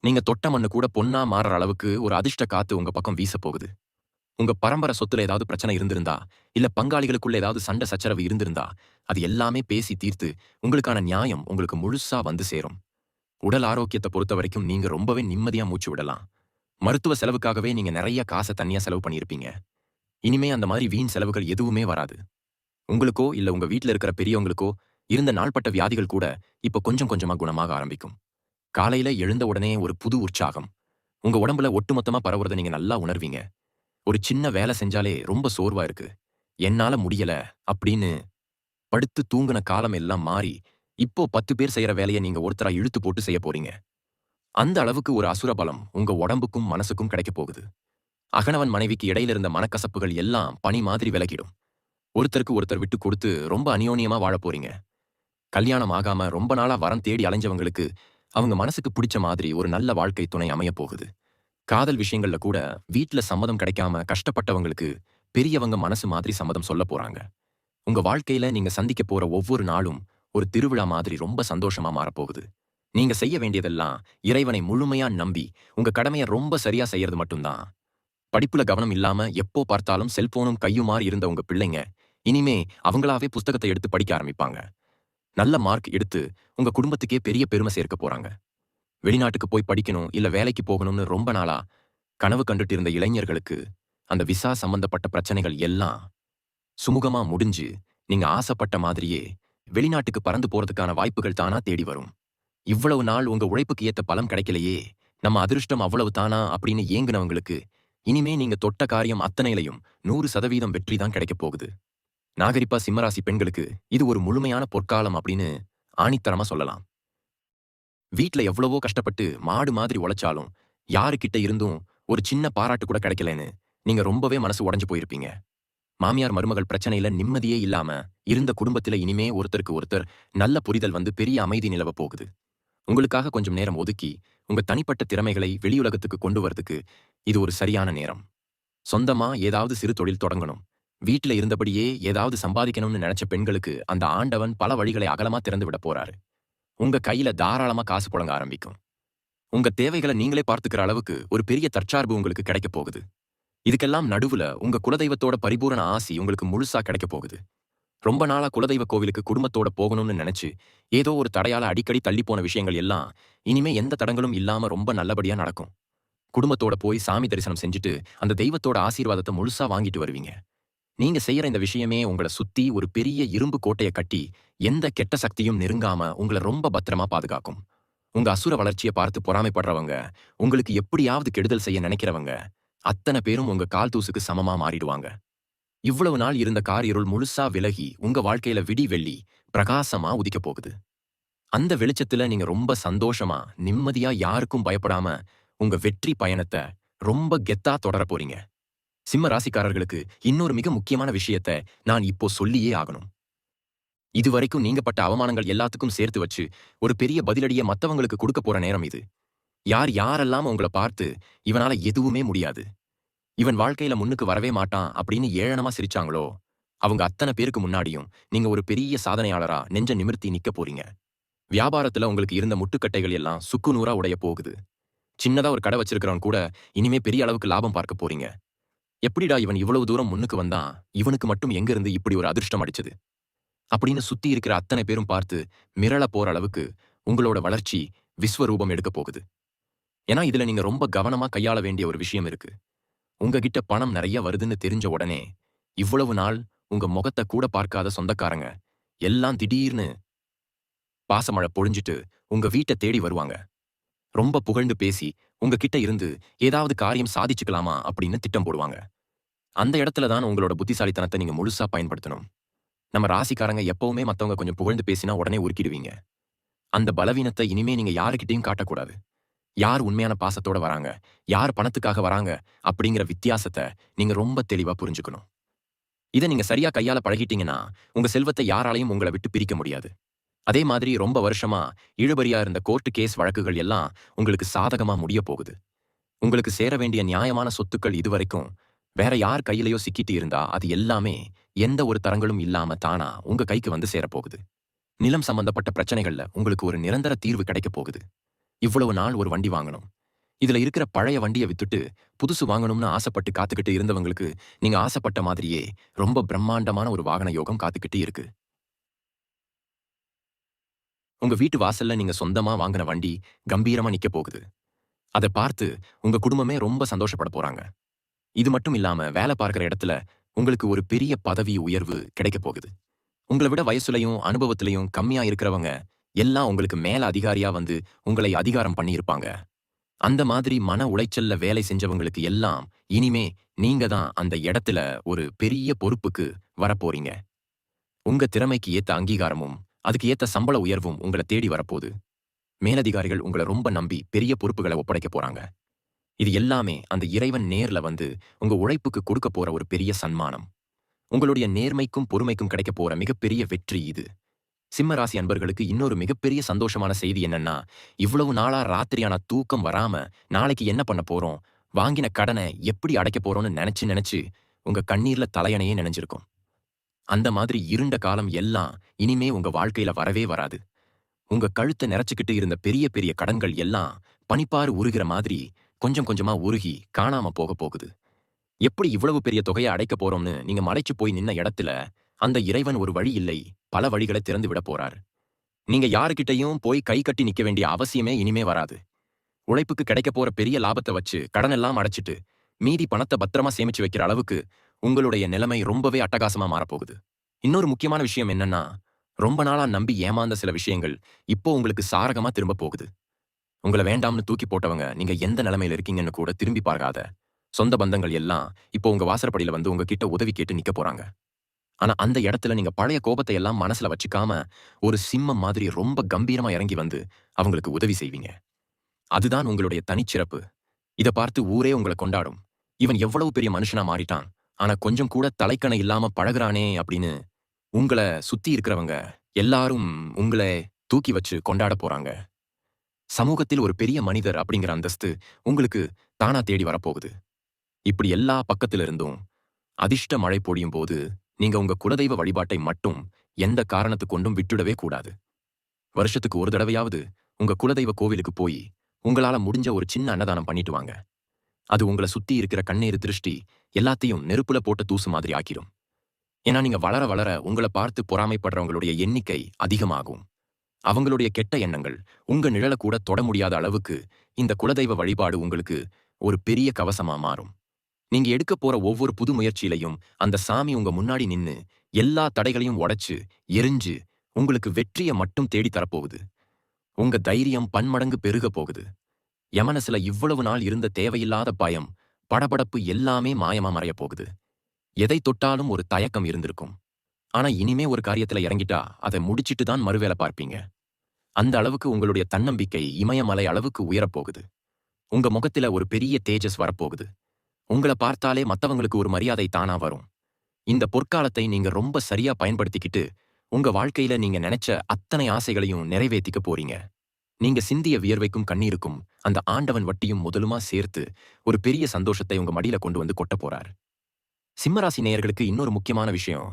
நீங்க தொட்ட மண்ணு கூட பொன்னா மாறுற அளவுக்கு ஒரு அதிர்ஷ்ட காத்து உங்க பக்கம் வீசப் போகுது. உங்க பரம்பரை சொத்துல ஏதாவது பிரச்சனை இருந்திருந்தா, இல்ல பங்காளிகளுக்குள்ள ஏதாவது சண்டை சச்சரவு இருந்திருந்தா, அது எல்லாமே பேசி தீர்த்து உங்களுக்கான நியாயம் உங்களுக்கு முழுசா வந்து சேரும். உடல் ஆரோக்கியத்த பொறுத்தவரைக்கும் நீங்க ரொம்பவே நிம்மதியா மூச்சு விடலாம். மருத்துவ செலவுக்காகவே நீங்க நெறைய காச தனியா செலவு பண்ணியிருப்பீங்க. இனிமே அந்த மாதிரி வீண் செலவுகள் எதுவுமே வராது. உங்களுக்கோ இல்ல உங்க வீட்ல இருக்கிற பெரியவங்களுக்கோ இருந்த நாள்பட்ட வியாதிகள் கூட இப்ப கொஞ்சம் கொஞ்சமா குணமாக ஆரம்பிக்கும். காலையில எழுந்த உடனே ஒரு புது உற்சாகம். உங்க உடம்புல ஒட்டுமொத்தமா பரவுறத நீங்க நல்லா உணர்வீங்க. ஒரு சின்ன வேலை செஞ்சாலே ரொம்ப சோர்வா இருக்கு. என்னால முடியல அப்படின்னு படுத்து தூங்குன காலம் எல்லாம் மாறி, இப்போ 10 பேர் செய்யற வேலைய நீங்க ஒருத்தரா இழுத்து போட்டு செய்ய போறீங்க. அந்த அளவுக்கு ஒரு அசுர பலம் உங்க உடம்புக்கும் மனசுக்கும் கிடைக்கப் போகுது. அகனவன் மனைவிக்கு இடையில இருந்த மனக்கசப்புகள் எல்லாம் பனி மாதிரி விலகிடும். ஒருத்தருக்கு ஒருத்தர் விட்டு கொடுத்து ரொம்ப அந்யோன்யமா வாழப் போறீங்க. கல்யாணம் ஆகாம ரொம்ப நாளா வரன் தேடி அலைஞ்சவங்களுக்கு அவங்க மனசுக்கு பிடிச்ச மாதிரி ஒரு நல்ல வாழ்க்கை துணை அமையப் போகுது. காதல் விஷயங்கள்ல கூட வீட்ல சம்மதம் கிடைக்காம கஷ்டப்பட்டவங்களுக்கு பெரியவங்க மனசு மாதிரி சம்மதம் சொல்லப் போறாங்க. உங்க வாழ்க்கையில நீங்க சந்திக்க போற ஒவ்வொரு நாளும் ஒரு திருவிழா மாதிரி ரொம்ப சந்தோஷமா மாறப்போகுது. நீங்க செய்ய வேண்டியதெல்லாம் இறைவனை முழுமையா நம்பி உங்க கடமைய ரொம்ப சரியா செய்யறது மட்டும்தான். படிப்புல கவனம் இல்லாம எப்போ பார்த்தாலும் செல்போனும் கையுமாறி இருந்த உங்க பிள்ளைங்க இனிமே அவங்களாவே புஸ்தகத்தை எடுத்து படிக்க ஆரம்பிப்பாங்க. நல்ல மார்க் எடுத்து உங்க குடும்பத்துக்கே பெரிய பெருமை சேர்க்க போறாங்க. வெளிநாட்டுக்கு போய் படிக்கணும் இல்ல வேலைக்கு போகணும்னு ரொம்ப நாளா கனவு கண்டுட்டு இருந்த இளைஞர்களுக்கு அந்த விசா சம்பந்தப்பட்ட பிரச்சனைகள் எல்லாம் சுமூகமா முடிஞ்சு நீங்க ஆசைப்பட்ட மாதிரியே வெளிநாட்டுக்கு பறந்து போறதுக்கான வாய்ப்புகள் தானா தேடி வரும். இவ்வளவு நாள் உங்க உழைப்புக்கு ஏத்த பலன் கிடைக்கலையே, நம்ம அதிர்ஷ்டம் அவ்வளவு தானா அப்படின்னு ஏங்குனவங்களுக்கு இனிமே நீங்க தொட்ட காரியம் அத்தனையிலையும் 100% வெற்றி தான் கிடைக்கப் போகுது. நாகரிப்பா சிம்மராசி பெண்களுக்கு இது ஒரு முழுமையான பொற்காலம் அப்படின்னு ஆணித்தரமா சொல்லலாம். வீட்ல எவ்வளவோ கஷ்டப்பட்டு மாடு மாதிரி உழைச்சாலும் யாருக்கிட்ட இருந்தும் ஒரு சின்ன பாராட்டு கூட கிடைக்கலன்னு நீங்க ரொம்பவே மனசு உடைஞ்சு போயிருப்பீங்க. மாமியார் மருமகள் பிரச்சனையில நிம்மதியே இல்லாம இருந்த குடும்பத்தில இனிமே ஒருத்தருக்கு ஒருத்தர் நல்ல புரிதல் வந்து பெரிய அமைதி நிலவப் போகுது. உங்களுக்காக கொஞ்சம் நேரம் ஒதுக்கி உங்க தனிப்பட்ட திறமைகளை வெளியுலகத்துக்கு கொண்டு வரதுக்கு இது ஒரு சரியான நேரம். சொந்தமா ஏதாவது சிறு தொழில் தொடங்கணும், வீட்ல இருந்தபடியே ஏதாவது சம்பாதிக்கணும்னு நினைச்ச பெண்களுக்கு அந்த ஆண்டவன் பல வழிகளை அகலமா திறந்து விட போறாரு. உங்க கையில தாராளமா காசு புழங்க ஆரம்பிக்கும். உங்க தேவைகளை நீங்களே பார்த்துக்கிற அளவுக்கு ஒரு பெரிய தற்சார்பு உங்களுக்கு கிடைக்கப் போகுது. இதுக்கெல்லாம் நடுவுல உங்க குலதெய்வத்தோட பரிபூரண ஆசி உங்களுக்கு முழுசா கிடைக்கப் போகுது. ரொம்ப நாளா குலதெய்வ கோவிலுக்கு குடும்பத்தோட போகணும்னு நினைச்சு ஏதோ ஒரு தடையால அடிக்கடி தள்ளி போன விஷயங்கள் எல்லாம் இனிமே எந்த தடங்களும் இல்லாம ரொம்ப நல்லபடியா நடக்கும். குடும்பத்தோட போய் சாமி தரிசனம் செஞ்சுட்டு அந்த தெய்வத்தோட ஆசீர்வாதத்தை முழுசா வாங்கிட்டு வருவீங்க. நீங்க செய்யற இந்த விஷயமே உங்கள சுத்தி ஒரு பெரிய இரும்பு கோட்டைய கட்டி எந்த கெட்ட சக்தியும் நெருங்காம உங்கள ரொம்ப பத்திரமா பாதுகாக்கும். உங்க அசுர வளர்ச்சிய பார்த்து பொறாமைப்படுறவங்க, உங்களுக்கு எப்படியாவது கெடுதல் செய்ய நினைக்கிறவங்க, அத்தனை பேரும் உங்க கால் தூசுக்கு சமமா மாறிடுவாங்க. இவ்வளவு நாள் இருந்த காரிருள் முழுசா விலகி உங்க வாழ்க்கையில விடி வெள்ளி பிரகாசமா உதிக்கப் போகுது. அந்த வெளிச்சத்துல நீங்க ரொம்ப சந்தோஷமா, நிம்மதியா யாருக்கும் பயப்படாம உங்க வெற்றி பயணத்த ரொம்ப கெத்தா தொடரப் போறீங்க. சிம்ம ராசிக்காரர்களுக்கு இன்னொரு மிக முக்கியமான விஷயத்த நான் இப்போ சொல்லியே ஆகணும். இதுவரைக்கும் நீங்க பட்ட அவமானங்கள் எல்லாத்துக்கும் சேர்த்து வச்சு ஒரு பெரிய பதிலடிய மத்தவங்களுக்கு கொடுக்க போற நேரம் இது. யார் யாரெல்லாம் உங்கள பார்த்து இவனால எதுவுமே முடியாது, இவன் வாழ்க்கையில முன்னுக்கு வரவே மாட்டான் அப்படின்னு ஏளனமா சிரிச்சாங்களோ, அவங்க அத்தனை பேருக்கு முன்னாடியும் நீங்க ஒரு பெரிய சாதனையாளரா நெஞ்ச நிமிர்த்தி நிக்க போறீங்க. வியாபாரத்துல உங்களுக்கு இருந்த முட்டுக்கட்டைகள் எல்லாம் சுக்கு நூறா உடைய போகுது. சின்னதா ஒரு கடை வச்சிருக்கிறவன் கூட இனிமே பெரிய அளவுக்கு லாபம் பார்க்க போறீங்க. எப்படிடா இவன் இவ்வளவு தூரம் முன்னுக்கு வந்தான், இவனுக்கு மட்டும் எங்க இருந்து இப்படி ஒரு அதிர்ஷ்டம் அடிச்சது அப்படின்னு சுத்தி இருக்கிற அத்தனை பேரும் பார்த்து மிரள போற அளவுக்கு உங்களோட வளர்ச்சி விஸ்வரூபம் எடுக்க போகுது. ஏன்னா இதுல நீங்க ரொம்ப கவனமா கையாள வேண்டிய ஒரு விஷயம் இருக்கு. உங்ககிட்ட பணம் நிறைய வருதுன்னு தெரிஞ்ச உடனே இவ்வளவு நாள் உங்க முகத்தை கூட பார்க்காத சொந்தக்காரங்க எல்லாம் திடீர்னு பாசமழை பொழிஞ்சிட்டு உங்க வீட்டை தேடி வருவாங்க. ரொம்ப புகழ்ந்து பேசி உங்ககிட்ட இருந்து ஏதாவது காரியம் சாதிச்சுக்கலாமா அப்படின்னு திட்டம் போடுவாங்க. அந்த இடத்துல தான் உங்களோட புத்திசாலித்தனத்தை நீங்க முழுசா பயன்படுத்தணும். நம்ம ராசிக்காரங்க எப்பவுமே மத்தவங்க கொஞ்சம் புகழ்ந்து பேசினா உடனே உருக்கிடுவீங்க. அந்த பலவீனத்தை இனிமே நீங்க யாருக்கிட்டையும் காட்டக்கூடாது. யார் உண்மையான பாசத்தோட வராங்க, யார் பணத்துக்காக வராங்க அப்படிங்கிற வித்தியாசத்தை நீங்க ரொம்ப தெளிவா புரிஞ்சுக்கணும். இதை நீங்க சரியா கையால பழகிட்டீங்கன்னா உங்க செல்வத்தை யாராலையும் உங்களை விட்டு பிரிக்க முடியாது. அதே மாதிரி ரொம்ப வருஷமா இழுபறியா இருந்த கோர்ட்டு கேஸ் வழக்குகள் எல்லாம் உங்களுக்கு சாதகமா முடிய போகுது. உங்களுக்கு சேர வேண்டிய நியாயமான சொத்துக்கள் இதுவரைக்கும் வேற யார் கையிலையோ சிக்கிட்டு இருந்தா அது எல்லாமே எந்த ஒரு தரங்களும் இல்லாம தானா உங்க கைக்கு வந்து சேரப்போகுது. நிலம் சம்பந்தப்பட்ட பிரச்சனைகள்ல உங்களுக்கு ஒரு நிரந்தர தீர்வு கிடைக்க போகுது. இவ்வளவு நாள் ஒரு வண்டி வாங்கணும், இதுல இருக்கிற பழைய வண்டியை வித்துட்டு புதுசு வாங்கணும்னு ஆசைப்பட்டு காத்துக்கிட்டு இருந்தவங்களுக்கு நீங்க ஆசைப்பட்ட மாதிரியே ரொம்ப பிரம்மாண்டமான ஒரு வாகன யோகம் காத்துக்கிட்டு இருக்கு. உங்க வீட்டு வாசல்ல நீங்க சொந்தமா வாங்கின வண்டி கம்பீரமா நிக்க போகுது. அதை பார்த்து உங்க குடும்பமே ரொம்ப சந்தோஷப்பட போறாங்க. இது மட்டும் இல்லாம வேலை பார்க்கிற இடத்துல உங்களுக்கு ஒரு பெரிய பதவி உயர்வு கிடைக்க போகுது. உங்களை விட வயசுலையும் அனுபவத்திலையும் கம்மியா இருக்கிறவங்க எல்லாம் உங்களுக்கு மேல அதிகாரியா வந்து உங்களை அதிகாரம் பண்ணியிருப்பாங்க. அந்த மாதிரி மன உளைச்சல்ல வேலை செஞ்சவங்களுக்கு எல்லாம் இனிமே நீங்க தான் அந்த இடத்துல ஒரு பெரிய பொறுப்புக்கு வரப்போறீங்க. உங்க திறமைக்கு ஏத்த அங்கீகாரமும் அதுக்கு ஏத்த சம்பள உயர்வும் உங்களை தேடி வரப்போகுது. மேலதிகாரிகள் உங்களை ரொம்ப நம்பி பெரிய பொறுப்புகளை ஒப்படைக்க போறாங்க. இது எல்லாமே அந்த இறைவன் நேர்ல வந்து உங்க உழைப்புக்கு கொடுக்க போற ஒரு பெரிய சன்மானம். உங்களுடைய நேர்மைக்கும் பொறுமைக்கும் கிடைக்க போற மிகப்பெரிய வெற்றி இது. சிம்ம ராசி அன்பர்களுக்கு இன்னொரு மிகப்பெரிய சந்தோஷமான செய்தி என்னன்னா, இவ்வளவு நாளா ராத்திரியான தூக்கம் வராம நாளைக்கு என்ன பண்ண போறோம், வாங்கின கடனை எப்படி அடைக்க போறோம்னு நினைச்சு நினைச்சு உங்க கண்ணீர்ல தலையணையே நினைஞ்சிருக்கும். அந்த மாதிரி இருண்ட காலம் எல்லாம் இனிமே உங்க வாழ்க்கையில வரவே வராது. உங்க கழுத்தை நிறைச்சுக்கிட்டு இருந்த பெரிய பெரிய கடன்கள் எல்லாம் பனிப்பாறு உருகிற மாதிரி கொஞ்சம் கொஞ்சமா உருகி காணாம போக போகுது. எப்படி இவ்வளவு பெரிய தொகையை அடைக்க போறோம்னு நீங்க மலைச்சு போய் நின்ன இடத்துல அந்த இறைவன் ஒரு வழி இல்லை, பல வழிகளை திறந்து விட போறார். நீங்க யாருக்கிட்டையும் போய் கை கட்டி நிக்க வேண்டிய அவசியமே இனிமே வராது. உழைப்புக்கு கிடைக்க போற பெரிய லாபத்தை வச்சு கடனெல்லாம் அடைச்சிட்டு மீதி பணத்தை பத்திரமா சேமிச்சு வைக்கிற அளவுக்கு உங்களுடைய நிலைமை ரொம்பவே அட்டகாசமா மாறப்போகுது. இன்னொரு முக்கியமான விஷயம் என்னன்னா, ரொம்ப நாளா நம்பி ஏமாந்த சில விஷயங்கள் இப்போ உங்களுக்கு சாரகமா திரும்ப போகுது. உங்களை வேண்டாம்னு தூக்கி போட்டவங்க நீங்க எந்த நிலைமையில இருக்கீங்கன்னு கூட திரும்பி பார்க்காத சொந்த பந்தங்கள் எல்லாம் இப்போ உங்க வாசற்படியில வந்து உங்ககிட்ட உதவி கேட்டு நிக்க போறாங்க. ஆனா அந்த இடத்துல நீங்க பழைய கோபத்தை எல்லாம் மனசுல வச்சுக்காம ஒரு சிம்மம் மாதிரி ரொம்ப கம்பீரமா இறங்கி வந்து அவங்களுக்கு உதவி செய்வீங்க. அதுதான் உங்களுடைய தனிச்சிறப்பு. இத பார்த்து ஊரே உங்களை கொண்டாடும். இவன் எவ்வளவு பெரிய மனுஷனா மாறிட்டான், ஆனா கொஞ்சம் கூட தலைக்கணை இல்லாம பழகுறானே அப்படின்னு உங்களை சுத்தி இருக்கிறவங்க எல்லாரும் உங்களை தூக்கி வச்சு கொண்டாட போறாங்க. சமூகத்தில் ஒரு பெரிய மனிதர் அப்படிங்கிற அந்தஸ்து உங்களுக்கு தானா தேடி வரப்போகுது. இப்படி எல்லா பக்கத்துல இருந்தும் அதிர்ஷ்ட மழை பொழியும் போது நீங்க உங்க குலதெய்வ வழிபாட்டை மட்டும் எந்த காரணத்து கொண்டும் விட்டுடவே கூடாது. வருஷத்துக்கு ஒரு தடவையாவது உங்க குலதெய்வ கோவிலுக்கு போய் உங்களால முடிஞ்ச ஒரு சின்ன அன்னதானம் பண்ணிட்டு வாங்க. அது உங்களை சுத்தி இருக்கிற கண்ணீர் திருஷ்டி எல்லாத்தையும் நெருப்புல போட்ட தூசு மாதிரி ஆக்கிரும். ஏன்னா நீங்க வளர வளர உங்களை பார்த்து பொறாமைப்படுறவங்களுடைய எண்ணிக்கை அதிகமாகும். அவங்களுடைய கெட்ட எண்ணங்கள் உங்க நிழல கூட தொட முடியாத அளவுக்கு இந்த குலதெய்வ வழிபாடு உங்களுக்கு ஒரு பெரிய கவசமா மாறும். நீங்க எடுக்க போற ஒவ்வொரு புது முயற்சியிலையும் அந்த சாமி உங்க முன்னாடி நின்னு எல்லா தடைகளையும் உடைச்சு, எரிஞ்சு உங்களுக்கு வெற்றிய மட்டும் தேடி தரப்போகுது. உங்க தைரியம் பன்மடங்கு பெருகப் போகுது. எமனசுல இவ்வளவு நாள் இருந்த தேவையில்லாத பயம், படபடப்பு எல்லாமே மாயமா மறையப் போகுது. எதை தொட்டாலும் ஒரு தயக்கம் இருந்திருக்கும். ஆனா இனிமே ஒரு காரியத்துல இறங்கிட்டா, அதை முடிச்சிட்டு தான் மறுவேலை பார்ப்பீங்க. அந்த அளவுக்கு உங்களுடைய தன்னம்பிக்கை இமயமலை அளவுக்கு உயரப்போகுது. உங்க முகத்தில ஒரு பெரிய தேஜஸ் வரப்போகுது. உங்கள பார்த்தாலே மத்தவங்களுக்கு ஒரு மரியாதை தானா வரும். இந்த பொற்காலத்தை நீங்க ரொம்ப சரியா பயன்படுத்திக்கிட்டு, உங்க வாழ்க்கையில நீங்க நெனைச்ச அத்தனை ஆசைகளையும் நிறைவேத்திக்க போறீங்க. நீங்க சிந்திய வியர்வைக்கும் கண்ணீருக்கும் அந்த ஆண்டவன் வட்டியும் முதலுமா சேர்த்து ஒரு பெரிய சந்தோஷத்தை உங்க மடியில கொண்டு வந்து கொட்டப் போறார். சிம்மராசி நேயர்களுக்கு இன்னொரு முக்கியமான விஷயம்,